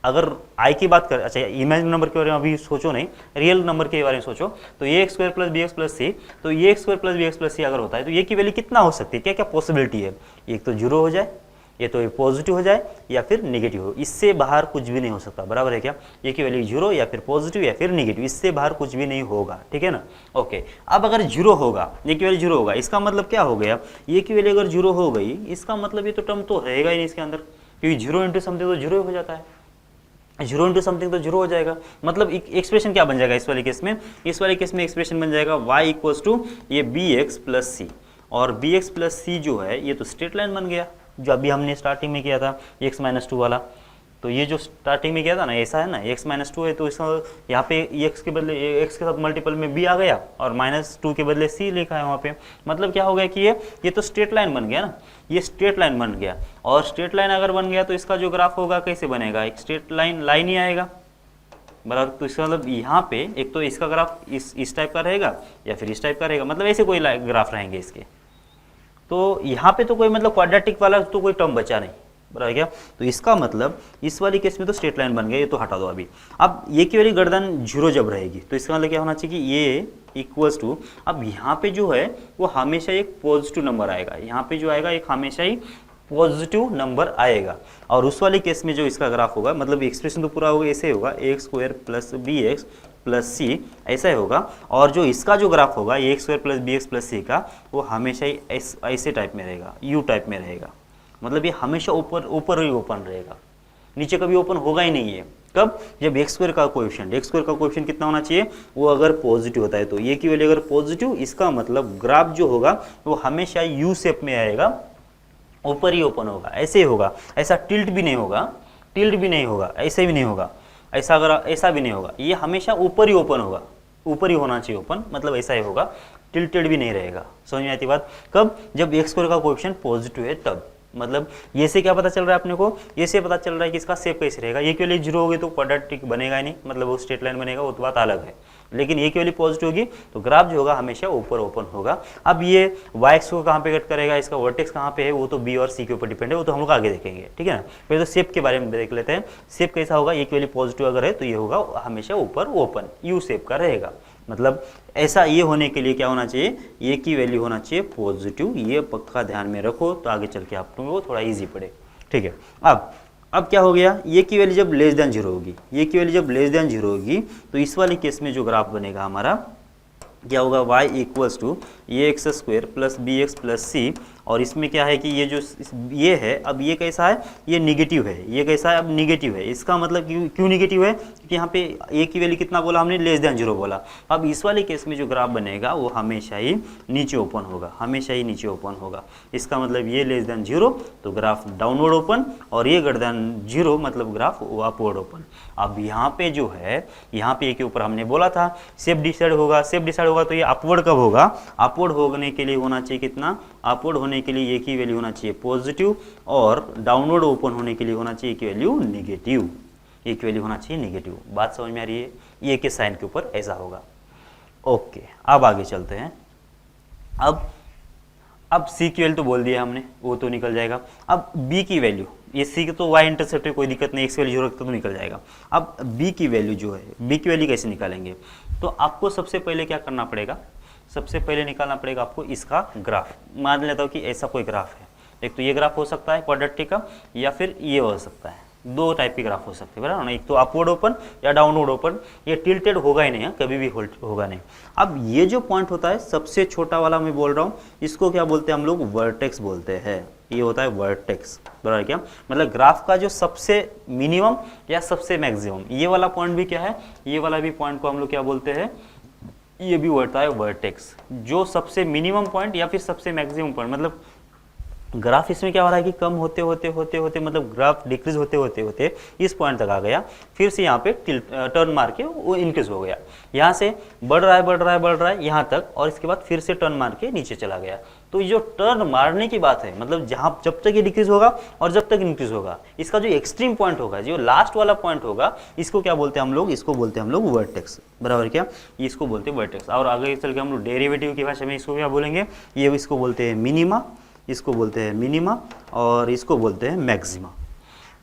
Speaker 1: अगर आई की बात कर, अच्छा इमेजिनरी नंबर के बारे में अभी सोचो नहीं, रियल नंबर के बारे में सोचो, तो ये x² plus bx plus c, तो ये x² plus bx plus c अगर होता है तो ये की वैल्यू कितना हो सकती है, क्या क्या पॉसिबिलिटी है, एक तो 0 हो जाए, ये तो पॉजिटिव हो जाए या फिर नेगेटिव हो, इससे बाहर कुछ भी नहीं हो सकता, बराबर है क्या। ये की वैल्यू 0 या फिर पॉजिटिव या फिर नेगेटिव, इससे बाहर कुछ भी नहीं होगा, ठीक है ना। ओके, अब अगर 0 होगा, ये की वैल्यू 0 होगा, इसका मतलब क्या हो गया, ये की वैल्यू अगर 0 हो गई, इसका मतलब ये तो टर्म तो रहेगा ही नहीं इसके अंदर, क्योंकि 0 इंटू समथिंग तो 0 हो जाता है, 0 इंटू समथिंग तो 0 हो जाएगा। मतलब एक्सप्रेशन क्या बन जाएगा इस वाले केस में, इस वाले केस में एक्सप्रेशन बन जाएगा y इक्वल्स टू ये bx प्लस सी, और bx प्लस सी जो है ये तो स्ट्रेट लाइन बन गया, जो अभी हमने स्टार्टिंग में किया था x माइनस 2 वाला। तो ये जो स्टार्टिंग में किया था ना, ऐसा है ना, x माइनस 2 है, तो इसका यहाँ पे x के बदले x के साथ मल्टीपल में b आ गया और -2 के बदले c लिखा है वहाँ पे। मतलब क्या हो गया कि ये तो स्ट्रेट लाइन बन गया ना, ये स्ट्रेट लाइन बन गया, और स्ट्रेट लाइन अगर बन गया तो इसका जो ग्राफ होगा कैसे बनेगा, एक स्ट्रेट लाइन ही आएगा, बराबर। तो इसका मतलब यहाँ पे एक तो इसका ग्राफ इस टाइप का रहेगा या फिर इस टाइप का रहेगा, मतलब ऐसे कोई ग्राफ रहेंगे इसके। तो यहाँ पे तो कोई मतलब क्वाड्रेटिक वाला तो कोई टर्म बचा नहीं, बराबर क्या। तो इसका मतलब इस वाली केस में तो स्ट्रेट लाइन बन गया, ये तो हटा दो अभी। अब ये की वैल्यू ग्रेटर देन 0 जब रहेगी तो इसका मतलब क्या होना चाहिए कि ये इक्वल्स टू, अब यहाँ पे जो है वो हमेशा एक पॉजिटिव नंबर आएगा, यहाँ पे जो आएगा एक हमेशा ही पॉजिटिव नंबर आएगा। और उस वाले केस में जो इसका ग्राफ होगा, मतलब एक्सप्रेशन तो पूरा होगा ऐसे होगा, a square plus b x plus सी, ऐसा ही होगा। और जो इसका जो ग्राफ होगा a square plus b x plus c का, वो हमेशा ही ऐसे टाइप में रहेगा, यू टाइप में रहेगा। मतलब ये हमेशा ऊपर ऊपर ही ओपन रहेगा, नीचे कभी ओपन होगा ही नहीं है। कब? जब एक्स स्क्वायर का कोएफिशिएंट कितना होना चाहिए, वो अगर पॉजिटिव होता है तो ये की वैल्यू अगर पॉजिटिव, इसका मतलब ग्राफ जो होगा वो हमेशा यू शेप में आएगा, ऊपर ही ओपन होगा, ऐसे ही होगा। ऐसा टिल्ट भी नहीं होगा, ऐसे भी नहीं होगा, ऐसा अगर ऐसा भी नहीं होगा, ये हमेशा ऊपर ही ओपन होगा, ऊपर ही होना चाहिए ओपन, मतलब ऐसा ही होगा, टिल्टेड भी नहीं रहेगा। समझ में आती बात? कब? जब एक्स स्क्वायर का कोएफिशिएंट पॉजिटिव है तब। मतलब ये से क्या पता चल रहा है अपने को, ये से पता चल रहा है कि इसका शेप कैसे रहेगा। ये केवल जीरो होगी तो क्वाड्रेटिक बनेगा ही नहीं, मतलब वो स्ट्रेट लाइन बनेगा, वो तो बात अलग है। लेकिन ये केवल पॉजिटिव होगी तो ग्राफ जो होगा हमेशा ऊपर ओपन होगा। अब ये वाई एक्स को कहाँ पे कट करेगा, इसका वर्टेक्स कहाँ पे है, वो तो बी और सी के ऊपर डिपेंड है, वो तो हम लोग आगे देखेंगे, ठीक है ना। फिर तो शेप के बारे में देख लेते हैं। शेप कैसा होगा, ये केवल पॉजिटिव अगर है तो ये होगा हमेशा ऊपर ओपन, यू शेप का रहेगा। मतलब ऐसा ये होने के लिए क्या होना चाहिए, ये की वैल्यू होना चाहिए पॉजिटिव। ये पक्का ध्यान में रखो तो आगे चल के आप लोगों को थोड़ा इजी पड़े, ठीक है। अब क्या हो गया, ये की वैल्यू जब लेस देन जीरो होगी, ये की वैल्यू जब लेस देन जीरो होगी तो इस वाले केस में जो ग्राफ बनेगा हमारा क्या होगा, y equals to A x square plus b x plus c. और इसमें क्या है कि ये जो ये है, अब ये कैसा है, ये निगेटिव है, ये कैसा है, अब निगेटिव है। इसका मतलब क्यों निगेटिव है, क्योंकि यहाँ पे ए की वैल्यू कितना बोला हमने, लेस देन जीरो बोला। अब इस वाले केस में जो ग्राफ बनेगा वो हमेशा ही नीचे ओपन होगा, हमेशा ही नीचे ओपन होगा। इसका मतलब ये लेस देन जीरो तो ग्राफ डाउनवर्ड ओपन, और ये ग्रेटर देन जीरो मतलब ग्राफ अपवर्ड ओपन। अब यहाँ पे जो है, यहाँ पे के ऊपर हमने बोला था शेप डिसाइड होगा, शेप डिसाइड होगा तो ये अपवर्ड कब होगा, अपवर्ड होने के लिए होना चाहिए कितना, अपवर्ड होने के लिए ये की वैल्यू होना चाहिए पॉजिटिव, और डाउनवर्ड ओपन होने के लिए होना चाहिए की वैल्यू नेगेटिव, ये की वैल्यू होना चाहिए नेगेटिव। बात समझ में आ रही है? ये के साइन के ऊपर ऐसा होगा। ओके, अब आगे चलते हैं। अब सी की वैल्यू तो बोल दिया हमने, वो तो निकल जाएगा। अब बी की वैल्यू, ये सी के तो वाई इंटरसेप्ट है, कोई दिक्कत नहीं, एक्स वैल्यू जीरो रखते तो निकल जाएगा। अब बी की वैल्यू जो है, बी की वैल्यू कैसे निकालेंगे, तो आपको सबसे पहले क्या करना पड़ेगा, सबसे पहले निकालना पड़ेगा आपको इसका ग्राफ। मान लेता हूँ कि ऐसा कोई ग्राफ है, एक तो ये ग्राफ हो सकता है क्वाड्रेटिक का, या फिर ये हो सकता है, दो टाइप के ग्राफ हो सकते हैं, बराबर ना। एक तो अपवर्ड ओपन या डाउनवर्ड ओपन, ये टिल्टेड होगा ही नहीं है, कभी भी होगा नहीं। अब ये जो पॉइंट होता है सबसे छोटा वाला मैं बोल रहा हूँ, इसको क्या बोलते हैं हम लोग, वर्टेक्स बोलते हैं। ये होता है वर्टेक्स, बराबर क्या, मतलब ग्राफ का जो सबसे मिनिमम या सबसे मैक्सिमम, ये वाला पॉइंट भी क्या है, ये वाला भी पॉइंट को हम लोग क्या बोलते हैं, ये भी होता है वर्टेक्स। जो सबसे मिनिमम पॉइंट या फिर सबसे मैक्सिमम पॉइंट, मतलब ग्राफ इसमें क्या हो रहा है कि कम होते होते होते होते, मतलब ग्राफ डिक्रीज होते होते होते इस पॉइंट तक आ गया, फिर से यहाँ पे टर्न मार के वो इंक्रीज हो गया, यहाँ से बढ़ रहा है बढ़ रहा है बढ़ रहा है यहाँ तक, और इसके बाद फिर से टर्न मार के नीचे चला गया। तो ये जो टर्न मारने की बात है, मतलब जहाँ जब तक ये डिक्रीज होगा और जब तक इंक्रीज होगा, इसका जो एक्सट्रीम पॉइंट होगा, जो लास्ट वाला पॉइंट होगा, इसको क्या बोलते हैं हम लोग, इसको बोलते हैं हम लोग वर्टेक्स, बराबर क्या, इसको बोलते हैं वर्टेक्स। और आगे चल के हम लोग डेरिवेटिव की भाषा में इसको क्या बोलेंगे, ये इसको बोलते हैं मिनिमा, इसको बोलते हैं मिनिमा, और इसको बोलते हैं मैक्सिमा,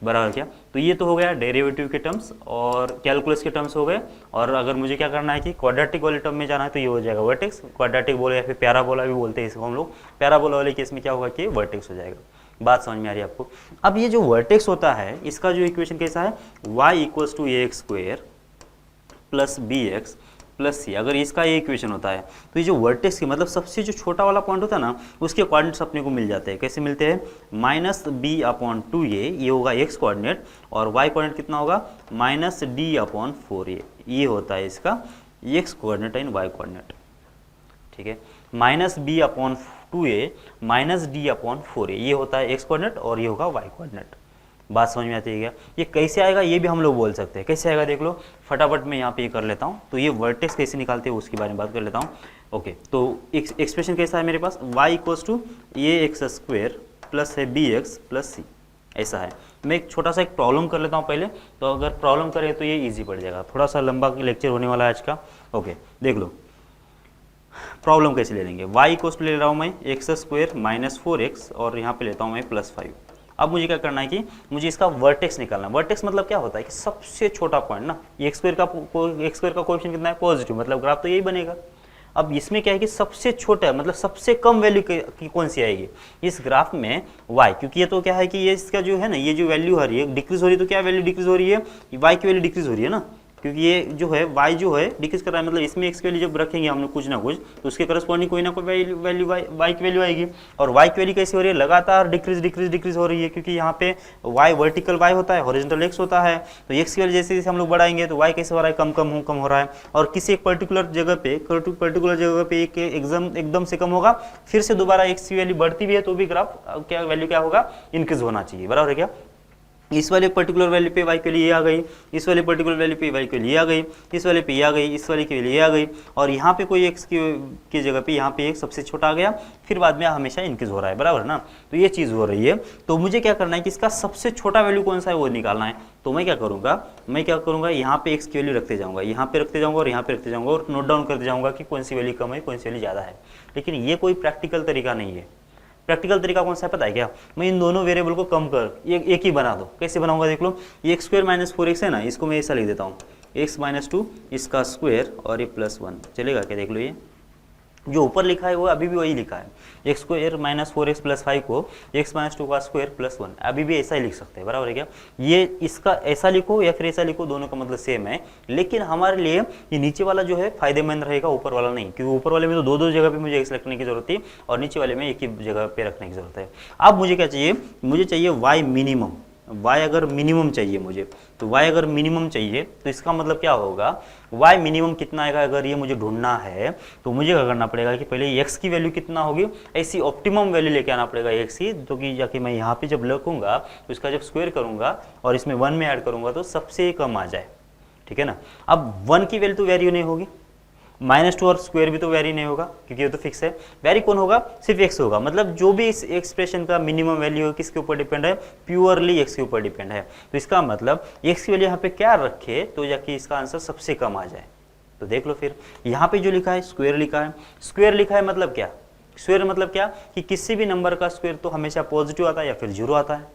Speaker 1: बराबर क्या। तो ये तो हो गया डेरिवेटिव के टर्म्स और कैलकुलस के टर्म्स हो गए। और अगर मुझे क्या करना है कि क्वाड्रेटिक वाले टर्म में जाना है तो ये हो जाएगा वर्टेक्स, क्वाड्रेटिक बोले या फिर पैराबोला भी बोलते हैं इसको हम लोग। पैराबोला वाले केस में क्या होगा कि वर्टेक्स हो जाएगा। बात समझ में आ रही है आपको? अब ये जो वर्टेक्स होता है, इसका जो इक्वेशन कैसा है, y equals to A x square plus b x plus c. अगर इसका ये इक्वेशन होता है तो ये जो वर्टेक्स की, मतलब सबसे जो छोटा वाला पॉइंट होता है ना, उसके कोऑर्डिनेट्स अपने को मिल जाते हैं। कैसे मिलते हैं, माइनस बी अपॉन 2a, ये होगा एक्स कोऑर्डिनेट, और वाई कोऑर्डिनेट कितना होगा, माइनस डी अपॉन 4a, ये होता है इसका X coordinate and Y coordinate, ठीक है। Minus B upon 2a minus D upon 4a, ये होता है एक्स कोऑर्डिनेट और ये होगा वाई कोऑर्डिनेट। बात समझ में आती है क्या? ये कैसे आएगा ये भी हम लोग बोल सकते हैं। कैसे आएगा देख लो, फटाफट मैं यहाँ पे ये कर लेता हूँ। तो ये वर्टेक्स कैसे निकालते हैं उसके बारे में बात कर लेता हूँ। ओके, तो एक्सप्रेशन कैसा है मेरे पास, y equals to A x square plus है बी एक्स प्लस सी, ऐसा है। मैं एक छोटा सा एक प्रॉब्लम कर लेता हूँ पहले, तो अगर प्रॉब्लम करें तो ये ईजी पड़ जाएगा। थोड़ा सा लंबा लेक्चर होने वाला है आज का। ओके, देख लो प्रॉब्लम कैसे ले लेंगे। y इक्वल्स टू ले रहा हूँ मैं एक्स स्क्वेयर माइनस 4x और यहाँ पे लेता हूँ मैं प्लस 5। अब मुझे क्या करना है कि मुझे इसका वर्टेक्स निकालना। वर्टेक्स मतलब क्या होता है कि सबसे छोटा पॉइंट ना, एक्स स्क्वायर का कोएफिशिएंट कितना है, पॉजिटिव, मतलब ग्राफ तो यही बनेगा। अब इसमें क्या है कि सबसे छोटा मतलब सबसे कम वैल्यू की कौन सी आएगी इस ग्राफ में y, क्योंकि ये तो क्या है कि ये इसका जो है ना ये जो वैल्यू आ रही है डिक्रीज हो रही है, तो क्या वैल्यू डिक्रीज हो रही है, y की वैल्यू डिक्रीज हो रही है ना, क्योंकि ये जो है y जो है डिक्रीज कर रहा है, मतलब इसमें x की वैल्यू जब रखेंगे हम लोग कुछ ना कुछ तो उसके करस्पॉन्डिंग कोई ना कोई वैल्यू y की वैल्यू आएगी। और y की वैल्यू कैसे हो रही है, लगातार डिक्रीज डिक्रीज डिक्रीज हो रही है, क्योंकि यहाँ पे y वर्टिकल y होता है, हॉरिजॉन्टल x होता है, तो x की वैल्यू जैसे जैसे हम लोग बढ़ाएंगे तो y कैसे हो रहा है, कम हो रहा है। और किसी एक पर्टिकुलर जगह पे एक एकदम से कम होगा, फिर से दोबारा x की वैल्यू बढ़ती भी है तो भी ग्राफ क्या वैल्यू क्या होगा, इंक्रीज होना चाहिए, बराबर है क्या। इस वाले पर्टिकुलर वैल्यू पे y के लिए आ गई, इस वाले पर्टिकुलर वैल्यू पे y के लिए आ गई, इस वाले पे आ गई, इस वाले के लिए आ गई, और यहाँ पे कोई x की जगह पे यहाँ पे एक सबसे छोटा आ गया, फिर बाद में हमेशा इंक्रीज हो रहा है, बराबर ना। तो ये चीज़ हो रही है, तो मुझे क्या करना है कि इसका सबसे छोटा वैल्यू कौन सा है वो निकालना है। तो मैं क्या करूँगा यहाँ पे x की वैल्यू रखते जाऊँगा, यहाँ पे रखते जाऊँगा और यहाँ पे रखते जाऊँगा और नोट डाउन करते जाऊँगा कि कौन सी वैल्यू कम है कौन सी वैल्यू ज़्यादा है। लेकिन ये कोई प्रैक्टिकल तरीका नहीं है। प्रैक्टिकल तरीका कौन सा है पता है क्या, मैं इन दोनों वेरिएबल को कम कर एक ही बना दो। कैसे बनाऊंगा देख लो, ये एक्स स्क्वायर माइनस 4x है ना, इसको मैं ऐसा लिख देता हूँ x माइनस 2 इसका स्क्वायर और ये प्लस 1, चलेगा क्या, देख लो ये जो ऊपर लिखा है वो अभी भी वही लिखा है, x square minus 4x plus 5 को x माइनस 2 का स्क्वायर प्लस 1, अभी भी ऐसा ही लिख सकते हैं, बराबर है क्या। ये इसका ऐसा लिखो या फिर ऐसा लिखो, दोनों का मतलब सेम है, लेकिन हमारे लिए ये नीचे वाला जो है फायदेमंद रहेगा, ऊपर वाला नहीं, क्योंकि ऊपर वाले में तो दो जगह पे मुझे x रखने की जरूरत थी और नीचे वाले में एक ही जगह पे रखने की जरूरत है। अब मुझे क्या चाहिए, मुझे चाहिए y मिनिमम, y अगर मिनिमम चाहिए मुझे, तो y अगर मिनिमम चाहिए तो इसका मतलब क्या होगा, y मिनिमम कितना आएगा, अगर ये मुझे ढूंढना है तो मुझे क्या करना पड़ेगा कि पहले x की वैल्यू कितना होगी, ऐसी ऑप्टिमम वैल्यू लेके आना पड़ेगा x की, तो कि जाके मैं यहाँ पे जब लिखूंगा तो इसका जब स्क्वायर करूंगा और इसमें 1 में ऐड करूंगा तो सबसे कम आ जाए, ठीक है ना। अब 1 की वैल्यू तो वैरी नहीं होगी, -2 और स्क्वायर भी तो वैरी नहीं होगा क्योंकि ये तो फिक्स है। वैरी कौन होगा, सिर्फ x होगा, मतलब जो भी इस एक्सप्रेशन का मिनिमम वैल्यू है किसके ऊपर डिपेंड है, प्योरली x के ऊपर डिपेंड है। तो इसका मतलब x की वैल्यू यहाँ पे क्या रखे तो जाके इसका आंसर सबसे कम आ जाए। तो देख लो फिर यहाँ पे जो लिखा है स्क्वायर लिखा है, स्क्वायर लिखा है मतलब क्या, स्क्वायर मतलब क्या कि किसी भी नंबर का स्क्वायर तो हमेशा पॉजिटिव आता है या फिर जीरो आता है,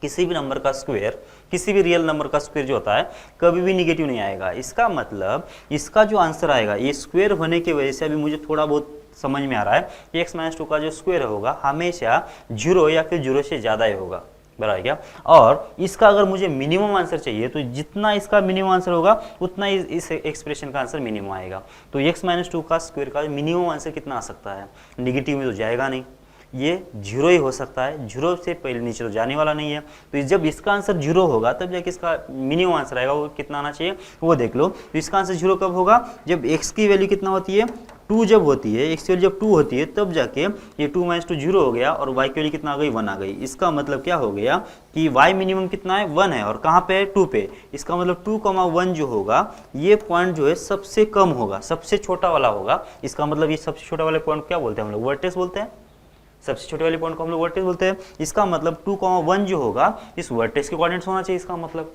Speaker 1: किसी भी नंबर का स्क्वायर, किसी भी रियल नंबर का स्क्वायर जो होता है कभी भी निगेटिव नहीं आएगा। इसका मतलब इसका जो आंसर आएगा ये स्क्वायर होने की वजह से अभी मुझे थोड़ा बहुत समझ में आ रहा है कि x माइनस 2 का जो स्क्वायर होगा हमेशा 0 या फिर 0 से ज़्यादा ही होगा, बराबर है क्या। और इसका अगर मुझे मिनिमम आंसर चाहिए तो जितना इसका मिनिमम आंसर होगा उतना इस एक्सप्रेशन का आंसर मिनिमम आएगा। तो x माइनस 2 का स्क्वायर का मिनिमम आंसर कितना आ सकता है, निगेटिव में तो जाएगा नहीं, ये 0 ही हो सकता है, 0 से पहले नीचे तो जाने वाला नहीं है। तो जब इसका आंसर 0 होगा तब जाके इसका मिनिमम आंसर आएगा, वो कितना आना चाहिए वो देख लो। तो इसका आंसर 0 कब होगा, जब x की वैल्यू कितना होती है 2 जब होती है, x की वैल्यू जब 2 होती है तब जाके ये 2 माइनस 2 0 हो गया और y की वैल्यू कितना आ गई 1 आ गई। इसका मतलब क्या हो गया कि y मिनिमम कितना है 1 है और कहाँ पे है 2 पे। इसका मतलब 2,1 जो होगा ये पॉइंट जो है सबसे कम होगा, सबसे छोटा वाला होगा। इसका मतलब ये सबसे छोटा वाले पॉइंट क्या बोलते हैं हम लोग, वर्टेक्स बोलते हैं, सबसे छोटे वाले पॉइंट को हम लोग वर्टेक्स बोलते हैं। इसका मतलब 2,1 जो होगा इस वर्टेक्स के कोऑर्डिनेट्स होना चाहिए, इसका मतलब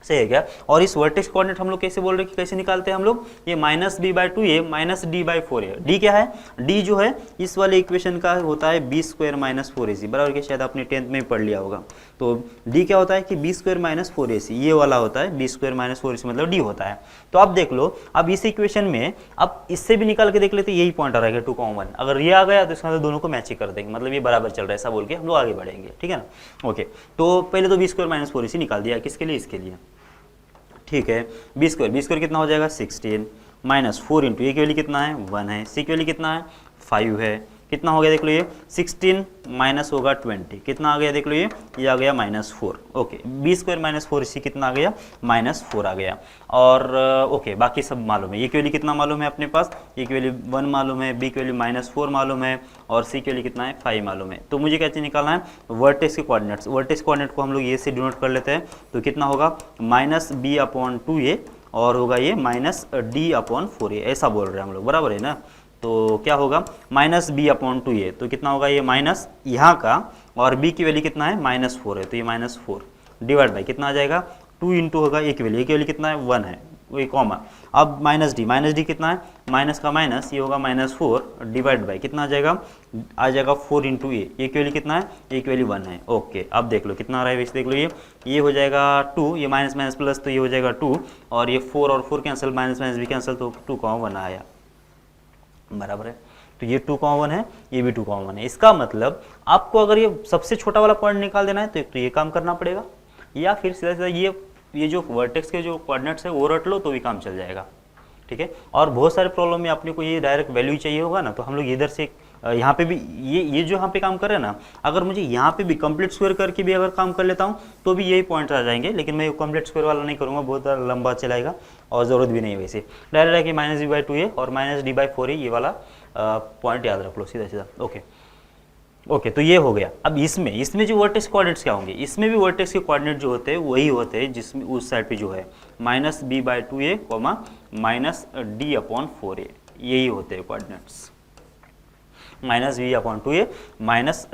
Speaker 1: सही है क्या। और इस वर्टेक्स कोऑर्डिनेट हम लोग कैसे बोल रहे हैं कि कैसे निकालते हैं हम लोग, ये -b/2a माइनस d/4a, d क्या है, d जो है इस वाले इक्वेशन का होता है b स्क्वायर माइनस 4ac, बराबर के शायद आपने 10th में पढ़ लिया होगा। तो d क्या होता है कि b स्क्वायर माइनस 4ac, ये वाला होता है b स्क्वायर माइनस 4ac मतलब d होता है। तो अब देख लो, अब इस इक्वेशन में अब इससे भी निकाल के देख लेते, यही पॉइंट आ रहा है 2,1, अगर ये आ गया तो इसका दोनों को मैच ही कर देंगे, मतलब ये बराबर चल रहा है ऐसा बोल के हम लोग आगे बढ़ेंगे, ठीक है ना। ओके, तो पहले तो b स्क्वायर माइनस 4ac निकाल दिया, किसके लिए, इसके लिए, ठीक है। बी स्क्वायर कितना हो जाएगा 16 माइनस 4 इंटू ए की वैल्यू कितना है 1 है, सी की वैल्यू कितना है 5 है, कितना हो गया देख लो, ये 16 माइनस होगा 20, कितना आ गया देख लो, ये आ गया -4। Okay, B square minus 4ac कितना आ गया -4 आ गया। और ओके, बाकी सब मालूम है, ए की वैल्यू कितना मालूम है अपने पास, ए की वैल्यू 1 मालूम है, बी की वैल्यू -4 मालूम है और सी की वैल्यू कितना है 5 मालूम है। तो मुझे क्या चीज़ निकालना है, वर्टेक्स के कोऑर्डिनेट्स, वर्टेक्स कोऑर्डिनेट को हम लोग ये से डिनोट कर लेते हैं, तो कितना होगा -b/2a और होगा ये -d/4a, ऐसा बोल रहे हैं हम लोग, बराबर है ना। तो क्या होगा -b/2a, तो कितना होगा ये माइनस यहाँ का, और b की वैल्यू कितना है -4 है, तो ये -4 डिवाइड बाई कितना आ जाएगा 2 इंटू होगा a की वैल्यू कितना है 1 है, वही कॉमा। अब -d कितना है, माइनस का माइनस, ये होगा -4 डिवाइड बाई कितना आ जाएगा 4 इंटू ए की वैल्यू कितना है, ए की वैल्यू 1 है। ओके, अब देख लो कितना आ रहा है, वैसे देख लो, ये हो जाएगा 2, ये माइनस प्लस, तो ये हो जाएगा 2 और ये 4 और 4 कैंसिल, माइनस भी कैंसिल, तो 2,1 आया। बराबर है। तो ये 2, 1 है, ये भी 2, 1 है। इसका मतलब आपको अगर ये सबसे छोटा वाला पॉइंट निकाल देना है तो एक तो ये काम करना पड़ेगा, या फिर सीधा सीधा ये जो वर्टेक्स के जो कोऑर्डिनेट्स है वो रट लो तो भी काम चल जाएगा, ठीक है। और बहुत सारे प्रॉब्लम में अपने को ये डायरेक्ट वैल्यू चाहिए होगा ना, तो हम लोग इधर से यहाँ पे भी ये जो यहाँ पे काम कर रहे हैं ना, अगर मुझे यहाँ पे भी कंप्लीट स्क्वायर करके भी अगर काम कर लेता हूँ तो भी यही पॉइंट आ जाएंगे, लेकिन मैं कंप्लीट स्क्वायर वाला नहीं करूँगा, बहुत लंबा चलाएगा और ज़रूरत भी नहीं है। वैसे डायरेक्ट है कि -b/2a और -d/4a ये वाला पॉइंट याद रख लो सीधा सीधा। ओके तो ये हो गया। अब इसमें जो वर्टेक्स कोऑर्डिनेट्स क्या होंगे, इसमें भी वर्टेक्स के कोऑर्डिनेट जो होते हैं वही होते हैं जिसमें उस साइड पे जो है -b/2a, -d/4a, यही होते हैं कोऑर्डिनेट्स, -b/2a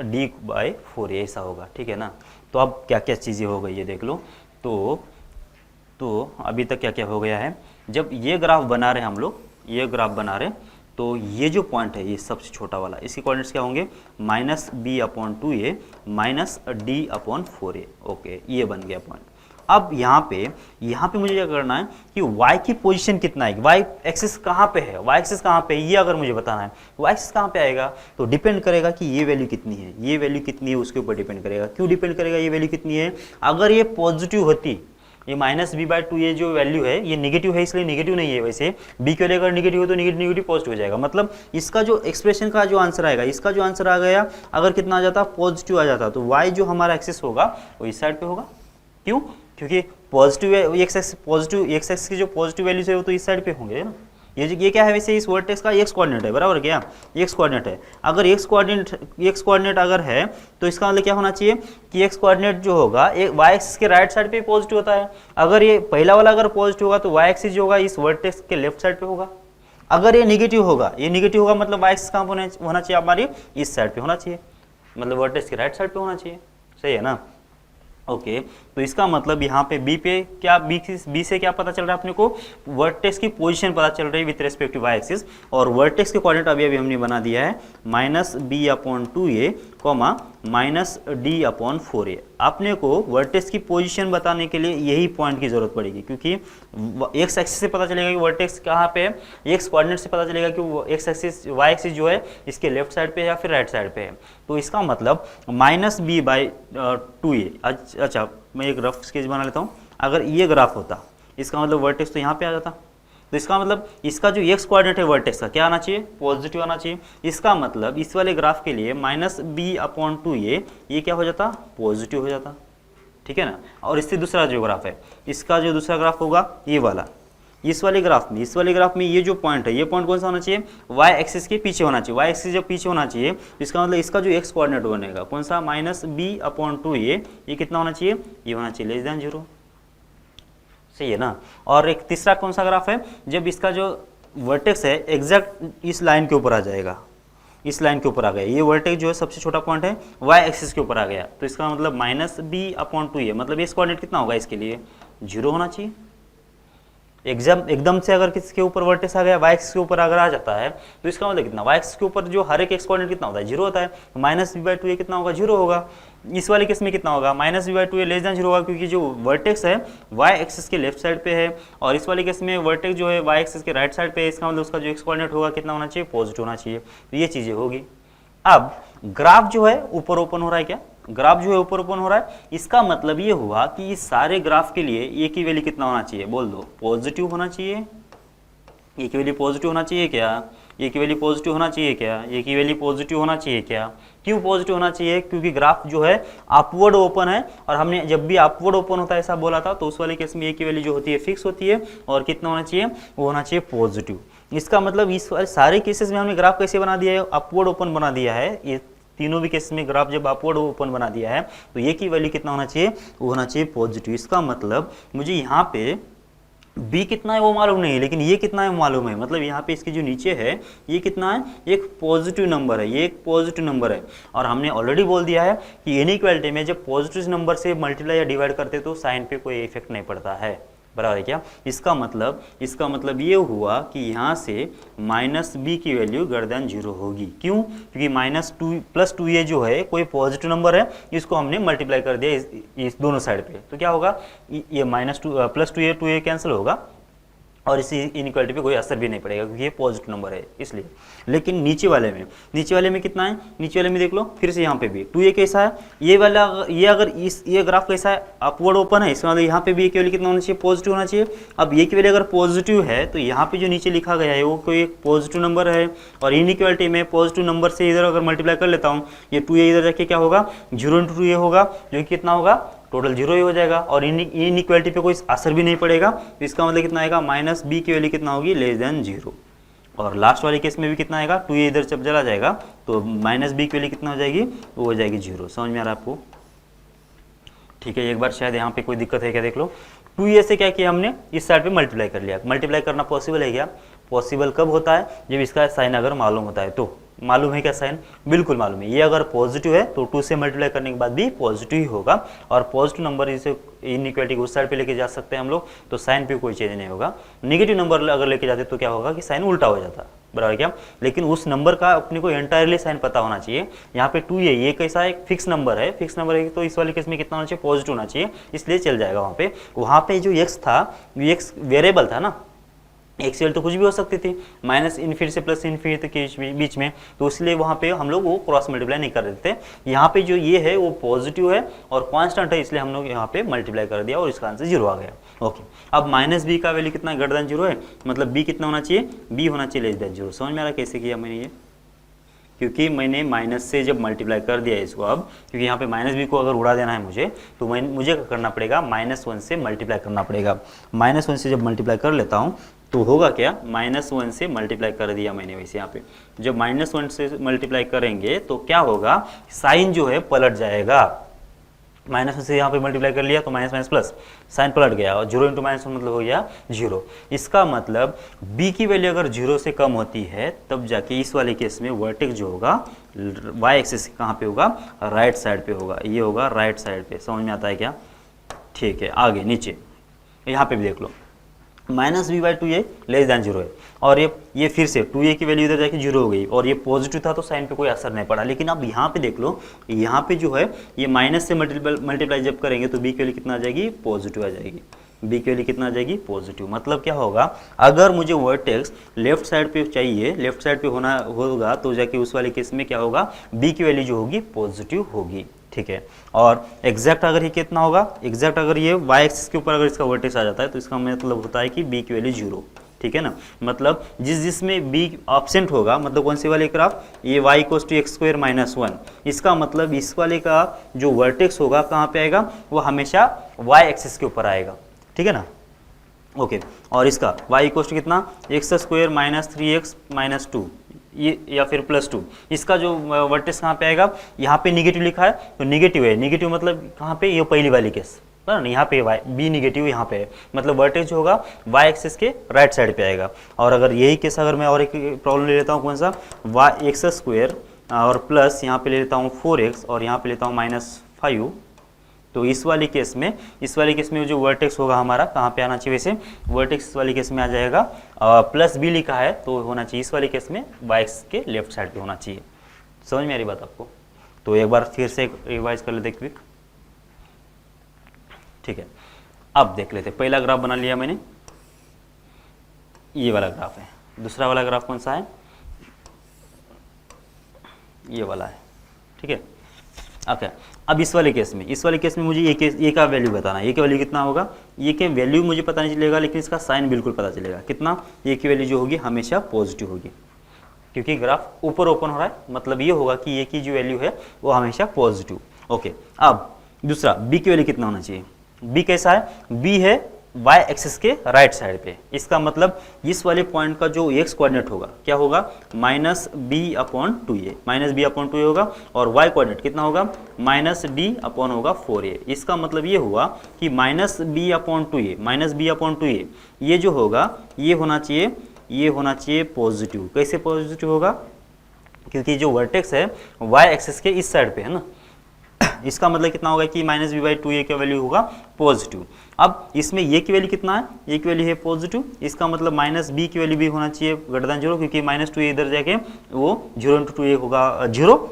Speaker 1: -d/4a ऐसा होगा, ठीक है ना। तो अब क्या क्या चीज़ें हो गई ये देख लो। तो अभी तक क्या क्या हो गया है, जब ये ग्राफ बना रहे हम लोग, ये ग्राफ बना रहे तो ये जो पॉइंट है ये सबसे छोटा वाला, इसके कोऑर्डिनेट्स क्या होंगे -b/2a -d/4a। ओके ये बन गया पॉइंट। अब यहाँ पे मुझे क्या करना है कि y की पोजीशन कितना है, y एक्सिस कहाँ पे है, y एक्सिस कहाँ पे है, ये अगर मुझे बताना है y एक्सिस कहाँ पे आएगा तो डिपेंड करेगा कि ये वैल्यू कितनी है, ये वैल्यू कितनी है उसके ऊपर डिपेंड करेगा। क्यों डिपेंड करेगा ये वैल्यू कितनी है, अगर ये पॉजिटिव होती, ये -b/2 ये जो वैल्यू है ये नेगेटिव है, इसलिए नेगेटिव नहीं है। वैसे b के लिए अगर नेगेटिव हो तो नेगेटिव पॉजिटिव हो जाएगा, मतलब इसका जो एक्सप्रेशन का जो आंसर आएगा, इसका जो आंसर आ गया अगर कितना आ जाता, पॉजिटिव आ जाता, तो y जो हमारा एक्सिस होगा वो इस साइड पे होगा। क्यों, क्योंकि पॉजिटिव एक्स एक्सिस की जो पॉजिटिव वैल्यूज है वो तो इस साइड पे होंगे ना। ये क्या है, वैसे इस वर्टेक्स का एक्स कोऑर्डिनेट है, बराबर क्या, एक्स कोऑर्डिनेट है। अगर एक्स कोऑर्डिनेट अगर है तो इसका मतलब क्या होना चाहिए कि एक्स कोऑर्डिनेट जो होगा वाई एक्सिस के राइट साइड पे पॉजिटिव होता है। अगर ये पहला वाला अगर पॉजिटिव होगा तो वाई एक्सिस जो होगा इस वर्टेक्स के लेफ्ट साइड पे होगा। अगर ये नेगेटिव होगा मतलब वाई एक्सिस कहाँ होना चाहिए, हमारी इस साइड पे होना चाहिए, मतलब वर्टेक्स के राइट साइड पे होना चाहिए, सही है ना। ओके तो इसका मतलब यहाँ पे बी से क्या पता चल रहा है अपने को, वर्टेक्स की पोजीशन पता चल रही है with respect to Y axis, और वर्टेक्स के कोऑर्डिनेट अभी हमने बना दिया है -b/2a, -d/4a। आपने को वर्टेक्स की पोजीशन बताने के लिए यही पॉइंट की जरूरत पड़ेगी, क्योंकि एक्स एक्सिस से पता चलेगा कि वर्टेक्स कहाँ पे है, एक्स कोऑर्डिनेट से पता चलेगा कि वो एक्स एक्सिस वाई एक्सिस जो है इसके लेफ्ट साइड पे है या फिर राइट साइड पे है। तो इसका मतलब -b/2a। अच्छा मैं एक रफ स्केच बना लेता हूँ। अगर ये ग्राफ होता, इसका मतलब वर्टेक्स तो यहाँ पे आ जाता, तो इसका मतलब इसका जो एक्स कोऑर्डिनेट है वर्टेक्स का क्या आना चाहिए, पॉजिटिव आना चाहिए। इसका मतलब इस वाले ग्राफ के लिए -b/2a ये क्या हो जाता, पॉजिटिव हो जाता, ठीक है ना। और इससे दूसरा जो ग्राफ है, इसका जो दूसरा ग्राफ होगा ये वाला, इस वाले ग्राफ में ये जो पॉइंट है, ये पॉइंट कौन सा होना चाहिए, वाई एक्सिस के पीछे होना चाहिए। वाई एक्सिस जब पीछे होना चाहिए तो इसका मतलब इसका जो एक्स कोऑर्डिनेट बनेगा कौन सा, -b/2a, ये कितना होना चाहिए, ये होना चाहिए <0, सही है ना। और एक तीसरा कौन सा ग्राफ है, जब इसका जो वर्टेक्स है एग्जैक्ट इस लाइन के ऊपर आ जाएगा, इस लाइन के ऊपर आ गया, ये वर्टेक्स जो है सबसे छोटा पॉइंट है वाई एक्सिस के ऊपर आ गया, तो इसका मतलब -b/2a, मतलब इस कोऑर्डिनेट कितना होगा, इसके लिए 0 होना चाहिए। एकदम से अगर किसके ऊपर वर्टेक्स आ गया वाई एक्सिस के ऊपर अगर आ जाता है तो इसका मतलब कितना, वाई एक्सिस के ऊपर जो हर एक एक्स कोऑर्डिनेट कितना होता है, 0 होता है, तो -b/2a कितना होगा, 0 होगा। इस वाले केस में कितना होगा, -b/2a <0 होगा, क्योंकि जो वर्टेक्स है वाई एक्सिस के लेफ्ट साइड पे है, और इस वाले केस में वर्टेक्स जो है वाई एक्सिस के राइट साइड पे है, इसका मतलब उसका जो एक्स कोऑर्डिनेट होगा कितना होना चाहिए, पॉजिटिव होना चाहिए। तो ये चीजें होगी। अब ग्राफ जो है ऊपर ओपन हो रहा है, क्या ग्राफ जो है ऊपर ओपन हो रहा है, इसका मतलब ये हुआ कि इस सारे ग्राफ के लिए ए की वैल्यू कितना होना चाहिए, बोल दो, पॉजिटिव होना चाहिए। ए की वैल्यू पॉजिटिव होना चाहिए क्या, ए की वैल्यू पॉजिटिव होना चाहिए क्या, ए की वैल्यू पॉजिटिव होना चाहिए क्या। क्यों पॉजिटिव होना चाहिए, क्योंकि ग्राफ जो है अपवर्ड ओपन है, और हमने जब भी अपवर्ड ओपन होता है ऐसा बोला था, तो उस वाले केस में ए की वैल्यू जो होती है फिक्स होती है, और कितना होना चाहिए, वो होना चाहिए पॉजिटिव। इसका मतलब इस सारे केसेस में हमने ग्राफ कैसे बना दिया है, अपवर्ड ओपन बना दिया है। ये तीनों भी केस में ग्राफ जब अपवर्ड ओपन बना दिया है तो ये की वैल्यू कितना होना चाहिए, वो होना चाहिए पॉजिटिव। इसका मतलब मुझे यहाँ पे b कितना है वो मालूम नहीं है, लेकिन ये कितना है मालूम है, मतलब यहाँ पे इसके जो नीचे है ये कितना है, एक पॉजिटिव नंबर है, ये एक पॉजिटिव नंबर है। और हमने ऑलरेडी बोल दिया है कि इनइक्वालिटी में जब पॉजिटिव नंबर से मल्टीप्लाई या डिवाइड करते तो साइन पे कोई इफेक्ट नहीं पड़ता है, बराबर है क्या। इसका मतलब ये हुआ कि यहाँ से -b की वैल्यू <0 होगी। क्यों, क्योंकि -2 जो है कोई पॉजिटिव नंबर है, इसको हमने मल्टीप्लाई कर दिया इस दोनों साइड पे, तो क्या होगा, ये -2 + 2a कैंसिल होगा, और इसी इनइक्वालिटी पे कोई असर भी नहीं पड़ेगा क्योंकि ये पॉजिटिव नंबर है इसलिए। लेकिन नीचे वाले में कितना है, नीचे वाले में देख लो फिर से यहाँ पे भी 2a कैसा है, ये वाला ये अगर इस ये ग्राफ कैसा है अपवर्ड ओपन है, इसका मतलब यहाँ पे भी ये वैल्यू कितना होना चाहिए, पॉजिटिव होना चाहिए। अब ये की वैल्यू अगर पॉजिटिव है तो यहाँ पे जो नीचे लिखा गया है वो कोई एक पॉजिटिव नंबर है, और इनइक्वालिटी में पॉजिटिव नंबर से इधर अगर मल्टीप्लाई कर लेता हूँ, ये 2a इधर जाके क्या होगा 0 × 2a होगा, जो कि कितना होगा टोटल 0 ही हो जाएगा, और इनइक्वालिटी पे कोई असर भी नहीं पड़ेगा। तो इसका मतलब कितना आएगा, माइनस बी की वैल्यू कितना होगी, लेस देन 0। और लास्ट वाले केस में भी कितना आएगा, 2a इधर जब चला जाएगा तो माइनस बी की वैल्यू कितना हो जाएगी, वो हो जाएगी 0। समझ में आ रहा है आपको? ठीक है, एक बार शायद यहाँ पे कोई दिक्कत है क्या, देख लो 2a से क्या किया हमने, इस साइड पे मल्टीप्लाई कर लिया। मल्टीप्लाई करना पॉसिबल है क्या, पॉसिबल कब होता है, जब इसका साइन अगर मालूम होता है। तो मालूम है क्या साइन, बिल्कुल मालूम है। ये अगर पॉजिटिव है तो 2 से मल्टीप्लाई करने के बाद भी पॉजिटिव ही होगा, और पॉजिटिव नंबर इसे इनइक्वालिटी को उस साइड पे लेके जा सकते हैं हम लोग, तो साइन पे कोई चेंज नहीं होगा। नेगेटिव नंबर अगर लेके जाते तो क्या होगा कि साइन उल्टा हो जाता, बराबर क्या। लेकिन उस नंबर का अपने को एंटायरली साइन पता होना चाहिए। यहाँ पे 2a ये कैसा एक फिक्स नंबर है, फिक्स नंबर है तो इस वाले केस में कितना होना चाहिए, पॉजिटिव होना चाहिए, इसलिए चल जाएगा। वहाँ पे जो x था, x वेरिएबल था ना, एक से तो कुछ भी हो सकती थी, माइनस इन्फिनिटी से प्लस इन्फिनिटी के बीच में, तो इसलिए वहाँ पे हम लोग वो क्रॉस मल्टीप्लाई नहीं कर देते। यहाँ पे जो ये है वो पॉजिटिव है और कांस्टेंट है, इसलिए हम लोग यहाँ पे मल्टीप्लाई कर दिया और इसका आंसर 0 आ गया। ओके, अब माइनस बी का वैल्यू कितना, ग्रेटर देन 0 है, मतलब b कितना होना चाहिए, b होना चाहिए लेस देन 0। समझ में आ रहा कैसे किया मैंने ये, क्योंकि मैंने माइनस से जब मल्टीप्लाई कर दिया इसको, अब क्योंकि यहाँ पे माइनस बी को अगर उड़ा देना है मुझे, तो मुझे करना पड़ेगा -1 से मल्टीप्लाई करना पड़ेगा। -1 से जब मल्टीप्लाई कर लेता हूँ तो होगा क्या, -1 से मल्टीप्लाई कर दिया मैंने। वैसे यहाँ पे जब -1 से मल्टीप्लाई करेंगे तो क्या होगा, साइन जो है पलट जाएगा। -1 से यहाँ पे मल्टीप्लाई कर लिया तो माइनस माइनस प्लस, साइन पलट गया, और 0 × -1 मतलब हो गया 0। इसका मतलब b की वैल्यू अगर 0 से कम होती है तब जाके इस वाले केस में वर्टेक्स जो होगा y एक्सिस कहाँ पे होगा, राइट साइड पे होगा, ये होगा राइट साइड पे। समझ में आता है क्या? ठीक है, आगे नीचे यहाँ पे भी देख लो, -b/2a लेस देन 0 है, और ये फिर से 2a की वैल्यू इधर जाके 0 हो गई, और ये पॉजिटिव था तो साइन पे कोई असर नहीं पड़ा। लेकिन अब यहाँ पे देख लो, यहाँ पे जो है ये माइनस से मल्टीप्लाई जब करेंगे तो b की वैल्यू कितना आ जाएगी, पॉजिटिव आ जाएगी। b की वैल्यू कितना आ जाएगी, पॉजिटिव। मतलब क्या होगा, अगर मुझे वर्टेक्स लेफ्ट साइड पे चाहिए, लेफ्ट साइड पे होगा तो जाके उस वाले केस में क्या होगा, b की वैल्यू जो होगी पॉजिटिव होगी। ठीक है, और एग्जैक्ट अगर ये कितना होगा, एग्जैक्ट अगर ये y एक्सिस के ऊपर अगर इसका वर्टेक्स आ जाता है तो इसका मतलब होता है कि b की वैल्यू 0। ठीक है ना, मतलब जिसमें b एब्सेंट होगा, मतलब कौन से वाले ग्राफ, ये y = x² - 1, इसका मतलब इस वाले का जो वर्टेक्स होगा कहाँ पे आएगा, वो हमेशा y एक्सिस के ऊपर आएगा। ठीक है ना, ओके। और इसका y = कितना, x² - 3x - 2, ये या फिर +2, इसका जो वर्टेक्स कहाँ पे आएगा, यहाँ पे निगेटिव लिखा है तो निगेटिव है, निगेटिव मतलब कहाँ पे, ये पहली वाली केस ना, यहाँ पे b निगेटिव यहाँ पे है, मतलब वर्टेक्स जो होगा y एक्सिस के राइट साइड पे आएगा। और अगर यही केस अगर मैं और एक प्रॉब्लम ले लेता हूँ, कौन सा, x² और प्लस यहाँ पे ले लेता हूँ 4x और यहाँ पे लेता हूँ -5, तो इस वाले केस में जो वर्टेक्स होगा हमारा कहाँ पे आना चाहिए, वैसे वर्टेक्स इस वाले केस में आ जाएगा, +b लिखा है तो होना चाहिए इस वाले केस में y एक्सिस के लेफ्ट साइड पे होना चाहिए। समझ में आ रही बात आपको? तो एक बार फिर से रिवाइज कर लेते क्विक। ठीक है, अब देख लेते, पहला ग्राफ बना लिया मैंने, ये वाला ग्राफ है। दूसरा वाला ग्राफ कौन सा है, ये वाला है। ठीक है, ओके। अब इस वाले केस में मुझे ये का वैल्यू बताना है, ये का वैल्यू कितना होगा, ये के वैल्यू मुझे पता नहीं चलेगा, लेकिन इसका साइन बिल्कुल पता चलेगा। कितना, ये की वैल्यू जो होगी हमेशा पॉजिटिव होगी, क्योंकि ग्राफ ऊपर ओपन हो रहा है, मतलब ये होगा कि ये की जो वैल्यू है वो हमेशा पॉजिटिव। ओके, अब दूसरा b की वैल्यू कितना होना चाहिए, b कैसा है, b है y एक्सिस के राइट साइड पे, इसका मतलब इस वाले पॉइंट का जो x कोऑर्डिनेट होगा क्या होगा, -b/2a, -b/2a होगा, और y कोऑर्डिनेट कितना होगा, -d/4a। इसका मतलब ये हुआ कि -b/2a ये जो होगा ये होना चाहिए पॉजिटिव। कैसे पॉजिटिव होगा, क्योंकि जो वर्टेक्स है y एक्सिस के इस साइड पे है ना, इसका मतलब कितना होगा कि -b/2a का वैल्यू होगा पॉजिटिव। अब इसमें ये की वैल्यू कितना है, ये की वैल्यू है पॉजिटिव, इसका मतलब -b की वैल्यू भी होना चाहिए ग्रेटर देन 0, क्योंकि -2a इधर जाके वो 0 × 2a होगा 0,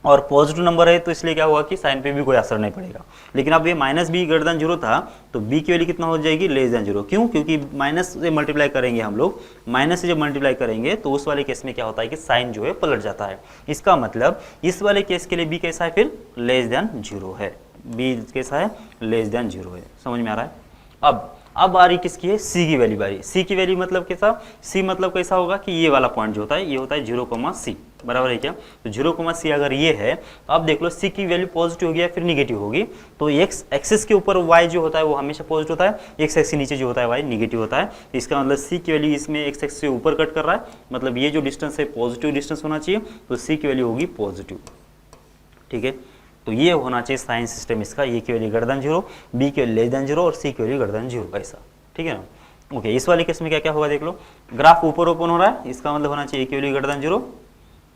Speaker 1: और पॉजिटिव नंबर है तो इसलिए क्या हुआ कि साइन पे भी कोई असर नहीं पड़ेगा। लेकिन अब ये minus be greater than zero था तो बी की वैल्यू कितना हो जाएगी, लेस देन जीरो। क्यों? क्योंकि माइनस से मल्टीप्लाई करेंगे हम लोग, माइनस से जब मल्टीप्लाई करेंगे तो उस वाले केस में क्या होता है कि साइन जो है पलट जाता है। इसका मतलब इस वाले केस के लिए बी कैसा है, फिर लेस देन जीरो है, बी कैसा है, लेस देन जीरो है। समझ में आ रहा है? अब आ रही किसकी है, सी की वैल्यू बारी। सी की वैल्यू मतलब कैसा, सी मतलब कैसा होगा कि ये वाला पॉइंट जो होता है ये होता है 0, बराबर है क्या? तो 0, अगर ये है तो अब देख लो सी की वैल्यू पॉजिटिव होगी या फिर निगेटिव होगी। तो एक्स एक्सिस के ऊपर वाई जो होता है वो हमेशा पॉजिटिव होता है, एक्स एक्सिस के नीचे जो होता है वाई निगेटिव होता है। इसका मतलब सी की वैल्यू इसमें एक्स एक्सिस से ऊपर कट कर रहा है, मतलब ये जो डिस्टेंस है पॉजिटिव डिस्टेंस होना चाहिए, तो सी की वैल्यू होगी पॉजिटिव। ठीक है, तो ये होना चाहिए साइन सिस्टम इसका, ए की value greater than zero, B की वैल्यू लेस देन जीरो और सी की वैल्यू ग्रेटर देन जीरो, ऐसा। ठीक है ना? ओके, इस वाले केस में क्या क्या होगा देख लो, ग्राफ ऊपर ओपन हो रहा है, इसका मतलब होना चाहिए ए की value greater than zero.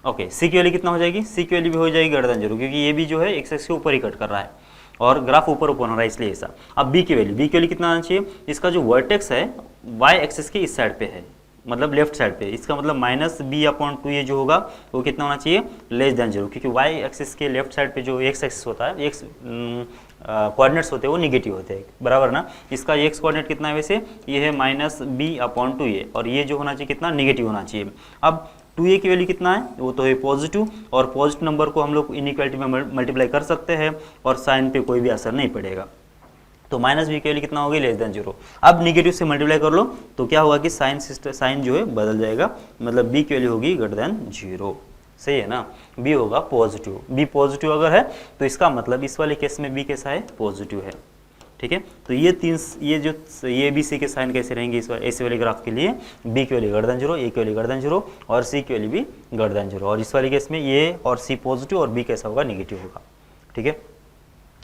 Speaker 1: Okay, c की वैल्यू कितना हो जाएगी, सी की वैल्यू भी हो जाएगी ग्रेटर देन जीरो, क्योंकि ये भी जो है एक्स एक्सिस के ऊपर ही कट कर रहा है और ग्राफ ऊपर ओपन हो रहा है इसलिए ऐसा। अब बी की वैल्यू कितना आना चाहिए, इसका जो वर्टेक्स है वाई एक्सिस के इस साइड पे है, मतलब लेफ्ट साइड पे, इसका मतलब माइनस बी अपॉन टू ये जो होगा वो कितना होना चाहिए, लेस देन जीरो, क्योंकि वाई एक्सिस के लेफ्ट साइड पे जो एक्स एक्सिस होता है, एक्स कोऑर्डिनेट्स होते हैं वो निगेटिव होते हैं, बराबर ना। इसका एक्स कोऑर्डिनेट कितना है वैसे, ये है माइनस बी अपॉन टू ए, और ये जो होना चाहिए कितना, निगेटिव होना चाहिए। अब 2a की वैल्यू कितना है, वो तो है पॉजिटिव, और पॉजिटिव नंबर को हम लोग इनइक्वालिटी में मल्टीप्लाई कर सकते हैं और साइन पे कोई भी असर नहीं पड़ेगा। तो माइनस बी की वैल्यू कितना होगी, लेस देन जीरो। अब निगेटिव से मल्टीप्लाई कर लो तो क्या होगा कि साइन जो है बदल जाएगा, मतलब बी की वैल्यू होगी ग्रेटर देन जीरो। सही है ना, बी होगा पॉजिटिव। बी पॉजिटिव अगर है तो इसका मतलब इस वाले केस में बी कैसा है, पॉजिटिव है। ठीक है, तो ये बी सी के साइन कैसे रहेंगे इस ऐसे वाले ग्राफ के लिए, बी की वैल्यू ग्रेटर देन जीरो, ए की वैल्यू ग्रेटर देन जीरो और सी की वैल्यू भी ग्रेटर देन जीरो, और इस वाले केस में ए और सी पॉजिटिव और बी कैसा होगा, निगेटिव होगा। ठीक है,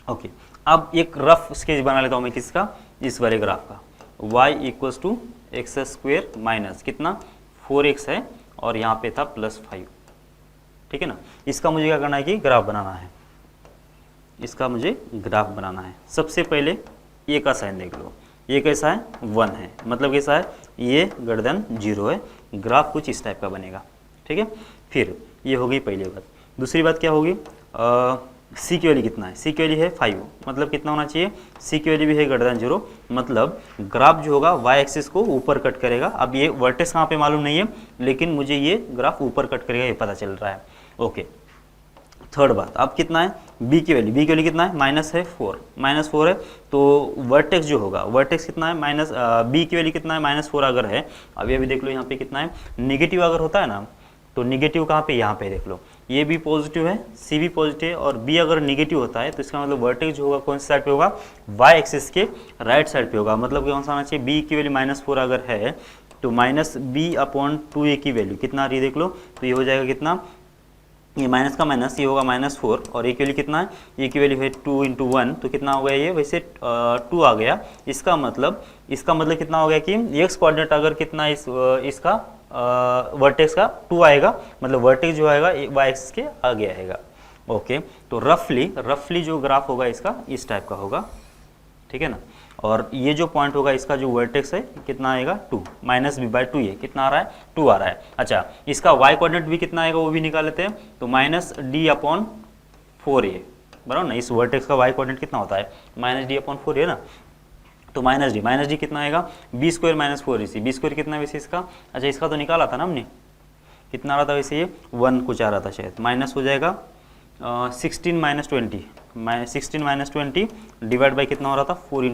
Speaker 1: ओके। अब एक रफ स्केच बना लेता हूँ मैं किसका, इस वाले ग्राफ का। y equals to X square minus कितना 4x है और यहाँ पे था +5। ठीक है ना, इसका मुझे क्या करना है कि ग्राफ बनाना है, इसका मुझे ग्राफ बनाना है। सबसे पहले ये का साइन देख लो, ये कैसा है, 1 है, मतलब कैसा है, ये ग्रेटर देन जीरो है। ग्राफ कुछ इस टाइप का बनेगा। ठीक है, फिर ये होगी पहली बात। दूसरी बात क्या होगी, सी की वैल्यू कितना है, सी की वैल्यू है 5, मतलब कितना होना चाहिए, सी की वैल्यू भी है ग्रेटर देन जीरो, मतलब ग्राफ जो होगा वाई एक्सिस को ऊपर कट करेगा। अब ये वर्टेक्स कहाँ पे मालूम नहीं है, लेकिन मुझे ये ग्राफ ऊपर कट करेगा ये पता चल रहा है। ओके, थर्ड बात, अब कितना है, बी की वैल्यू कितना है, माइनस है 4, माइनस 4 है, तो वर्टेक्स जो होगा, वर्टेक्स कितना है, माइनस बी की वैल्यू कितना है, -4 अगर है। अब ये भी देख लो यहाँ पे कितना है, निगेटिव अगर होता है ना, तो निगेटिव कहाँ पे, यहाँ पे देख लो, ये भी पॉजिटिव है, सी भी पॉजिटिव है, और बी अगर निगेटिव होता है तो इसका मतलब वर्टेक्स जो होगा कौन सी साइड पे होगा, वाई एक्सिस के राइट साइड पे होगा। मतलब कौन सा आना चाहिए, बी की वैल्यू -4 अगर है तो माइनस बी अपॉन 2a की वैल्यू कितना आ रही है देख लो, तो ये हो जाएगा कितना, ये माइनस का माइनस, ये होगा -4, और ए की वैल्यू कितना है, ए की वैल्यू है 2 × 1, तो कितना हो गया ये, वैसे 2 आ गया। इसका मतलब कितना हो गया कि एक्स कोऑर्डिनेट अगर कितना इसका वर्टेक्स का 2 आएगा, मतलब वर्टेक्स जो आएगा वाई एक्सिस के आगे आएगा। ओके, तो रफली जो ग्राफ होगा इसका इस टाइप का होगा। ठीक है ना, और ये जो पॉइंट होगा इसका जो वर्टेक्स है कितना आएगा, 2, -b/2, ये कितना आ रहा है, 2 आ रहा है। अच्छा, इसका y कोऑर्डिनेट भी कितना आएगा वो भी निकाल लेते हैं, तो -d/4a, बराबर ना। इस वर्टेक्स का y कोऑर्डिनेट कितना होता है, -d/4 है ना, तो -d कितना आएगा, b² - 4ac, b² कितना है वैसे इसका, अच्छा इसका तो निकाला था ना हमने, कितना आ रहा था वैसे, ये 1 कुछ आ रहा था शायद, माइनस हो जाएगा 16 - 20 डिवाइड बाई कितना हो रहा था, 4 ×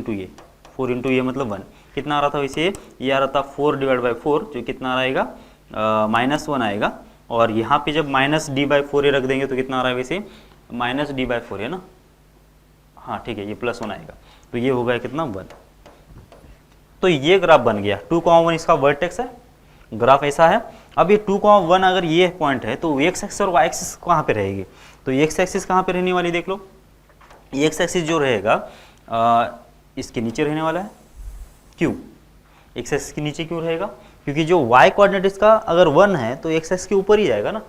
Speaker 1: a मतलब 1, कितना आ रहा था वैसे, ये आ रहा था 4 / 4, जो कितना आएगा, -1 आएगा, और यहाँ पे जब -d/4 रख देंगे तो कितना आ रहा है वैसे, -d/4 है ना, हाँ ठीक है, ये +1 आएगा, तो ये होगा कितना, 1। तो ये ग्राफ बन गया, 2,1 इसका वर्टेक्स है, ग्राफ ऐसा है। अब ये 2,1 अगर ये पॉइंट है तो एक्स एक्सिस और वाई एक्सिस कहाँ पे रहेगी, तो एक्स एक्सिस कहाँ पे रहने वाली देख लो, एक्स एक्सिस जो रहेगा इसके नीचे रहने वाला है। क्यों एक्स एक्सिस के नीचे क्यों रहेगा, क्योंकि जो वाई कोऑर्डिनेट इसका अगर 1 है तो एक्स एक्सिस के ऊपर ही जाएगा ना।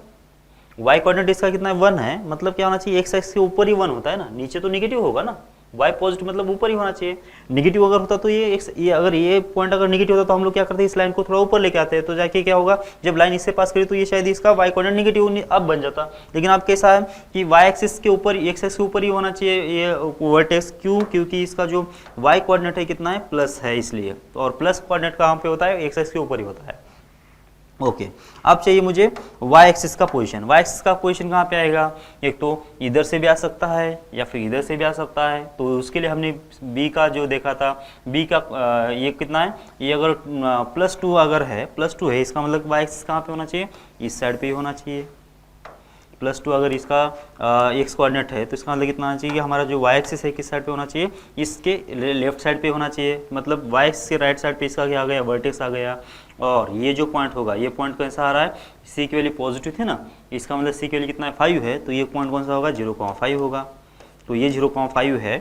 Speaker 1: वाई कोऑर्डिनेट इसका कितना है, 1 है, मतलब क्या होना चाहिए, एक्स एक्सिस के ऊपर ही 1 होता है ना, नीचे तो निगेटिव होगा ना, y पॉजिटिव मतलब ऊपर ही होना चाहिए। नेगेटिव अगर होता तो ये अगर ये पॉइंट अगर नेगेटिव होता तो हम लोग क्या करते हैं, इस लाइन को थोड़ा ऊपर लेके आते हैं, तो जाके क्या होगा, जब लाइन इससे पास करी तो ये शायद इसका y कोऑर्डिनेट नेगेटिव अब बन जाता। लेकिन अब कैसा है कि y एक्सिस के ऊपर, x एक्सिस के ऊपर ही होना चाहिए ये वर्टेक्स, क्यों, क्योंकि इसका जो y कोऑर्डिनेट है कितना है, प्लस है इसलिए, और प्लस कोऑर्डिनेट कहाँ पे होता है, x एक्सिस के ऊपर ही होता है। ओके अब चाहिए मुझे y एक्सिस का पोजीशन। y एक्सिस का पोजीशन कहाँ पे आएगा, एक तो इधर से भी आ सकता है या फिर इधर से भी आ सकता है। तो उसके लिए हमने b का जो देखा था, b का ये कितना है, ये अगर +2 अगर है, +2 है, इसका मतलब y एक्सिस कहाँ पे होना चाहिए, इस साइड पे ही होना चाहिए। +2 अगर इसका x कोऑर्डिनेट है तो इसका मतलब कितना होना चाहिए कि हमारा जो y एक्सिस है किस साइड पे होना चाहिए, इसके लेफ्ट साइड पे होना चाहिए। मतलब y एक्सिस के राइट साइड पे इसका क्या आ गया, वर्टेक्स आ गया। और ये जो पॉइंट होगा, ये पॉइंट कैसा आ रहा है, c की वैल्यू पॉजिटिव थी ना, इसका मतलब c की वैल्यू कितना है, 5 है, तो ये पॉइंट कौन सा होगा, 0,5 होगा। तो ये 0,5 है,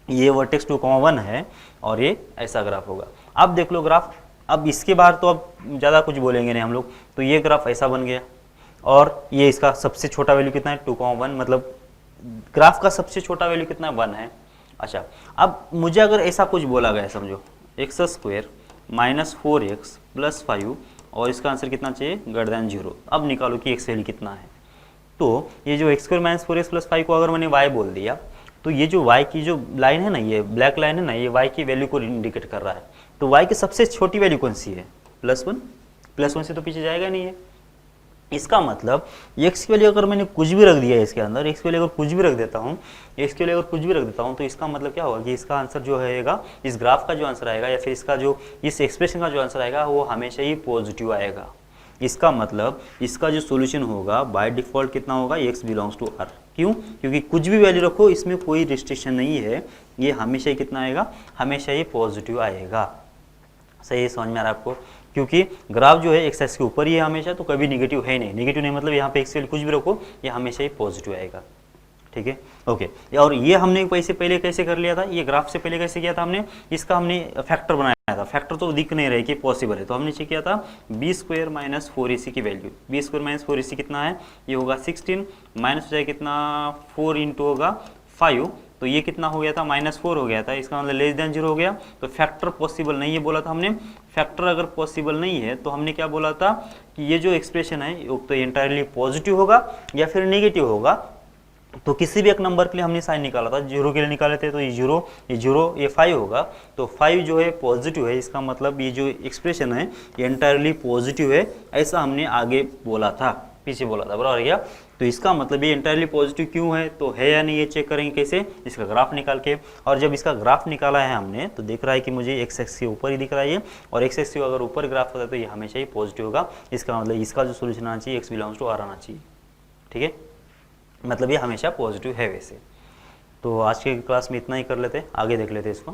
Speaker 1: ये वर्टेक्स 2,1 है, और ये ऐसा ग्राफ होगा। अब देख लो ग्राफ, अब इसके बाहर तो अब ज़्यादा कुछ बोलेंगे नहीं हम लोग। तो ये ग्राफ ऐसा बन गया, और ये इसका सबसे छोटा वैल्यू कितना है, 2,1, मतलब ग्राफ का सबसे छोटा वैल्यू कितना है, 1 है। अच्छा अब मुझे अगर ऐसा कुछ बोला गया, समझो x² -4x + 5 और इसका आंसर कितना चाहिए, >0। अब निकालो कि x वैल्यू कितना है। तो ये जो x² -4x + 5 को अगर मैंने y बोल दिया, तो ये जो y की जो लाइन है ना, ये ब्लैक लाइन है ना, ये y की वैल्यू को इंडिकेट कर रहा है। तो y की सबसे छोटी वैल्यू कौन सी है, +1, +1 से तो पीछे जाएगा नहीं है। इसका मतलब x की वैल्यू अगर मैंने कुछ भी रख दिया है इसके अंदर, x की वैल्यू अगर कुछ भी रख देता हूँ, x की वैल्यू अगर कुछ भी रख देता हूँ, तो इसका मतलब क्या होगा कि इसका आंसर जो रहेगा, इस ग्राफ का जो आंसर आएगा या फिर इसका जो इस एक्सप्रेशन का जो आंसर आएगा वो हमेशा ही पॉजिटिव आएगा। इसका मतलब इसका जो सोल्यूशन होगा बाय डिफ़ॉल्ट कितना होगा, x बिलोंग्स टू R। क्यों, क्योंकि कुछ भी वैल्यू रखो, इसमें कोई रिस्ट्रिक्शन नहीं है, ये हमेशा ही कितना आएगा, हमेशा ही पॉजिटिव आएगा। सही है, समझ में आ रहा है आपको, क्योंकि ग्राफ जो है x एक्सिस के ऊपर ही है हमेशा, तो कभी नेगेटिव है नहीं। नेगेटिव नहीं मतलब यहाँ पे x वैल्यू कुछ भी रखो, ये हमेशा ही पॉजिटिव आएगा। ठीक है, ओके। और ये हमने पहले कैसे कर लिया था, ये ग्राफ से पहले कैसे किया था हमने, इसका हमने फैक्टर बनाया था। फैक्टर तो दिख नहीं रहे कि पॉसिबल है, तो हमने चेक किया था b² - 4ac की वैल्यू। b² - 4ac कितना है, ये होगा 16, माइनस हो जाए कितना, 4 इंटू होगा 5, तो ये कितना हो गया था, -4 हो गया था, इसका मतलब <0 हो गया। तो फैक्टर पॉसिबल नहीं है बोला था हमने। फैक्टर अगर पॉसिबल नहीं है तो हमने क्या बोला था कि ये जो एक्सप्रेशन है तो एंटायरली पॉजिटिव होगा या फिर नेगेटिव होगा। तो किसी भी एक नंबर के लिए हमने साइन निकाला था, 0 के लिए निकाले थे, तो ये 0 ये 5 होगा, तो 5 जो है पॉजिटिव है। इसका मतलब ये जो एक्सप्रेशन है ये एंटायरली पॉजिटिव है, ऐसा हमने आगे बोला था, पीछे बोला था, बराबर गया। तो इसका मतलब ये एंटायरली पॉजिटिव क्यों है, तो है या नहीं, ये चेक करेंगे कैसे, इसका ग्राफ निकाल के। और जब इसका ग्राफ निकाला है हमने तो देख रहा है कि मुझे x एक्सिस के ऊपर ही दिख रहा है ये, और x एक्सिस अगर ऊपर ग्राफ होता है तो ये हमेशा ही पॉजिटिव होगा। इसका मतलब इसका जो सोल्यूशन आना चाहिए x बिलोंग्स टू R आना चाहिए। ठीक है, मतलब ये हमेशा पॉजिटिव है वैसे। तो आज के क्लास में इतना ही कर लेते, आगे देख लेते इसको।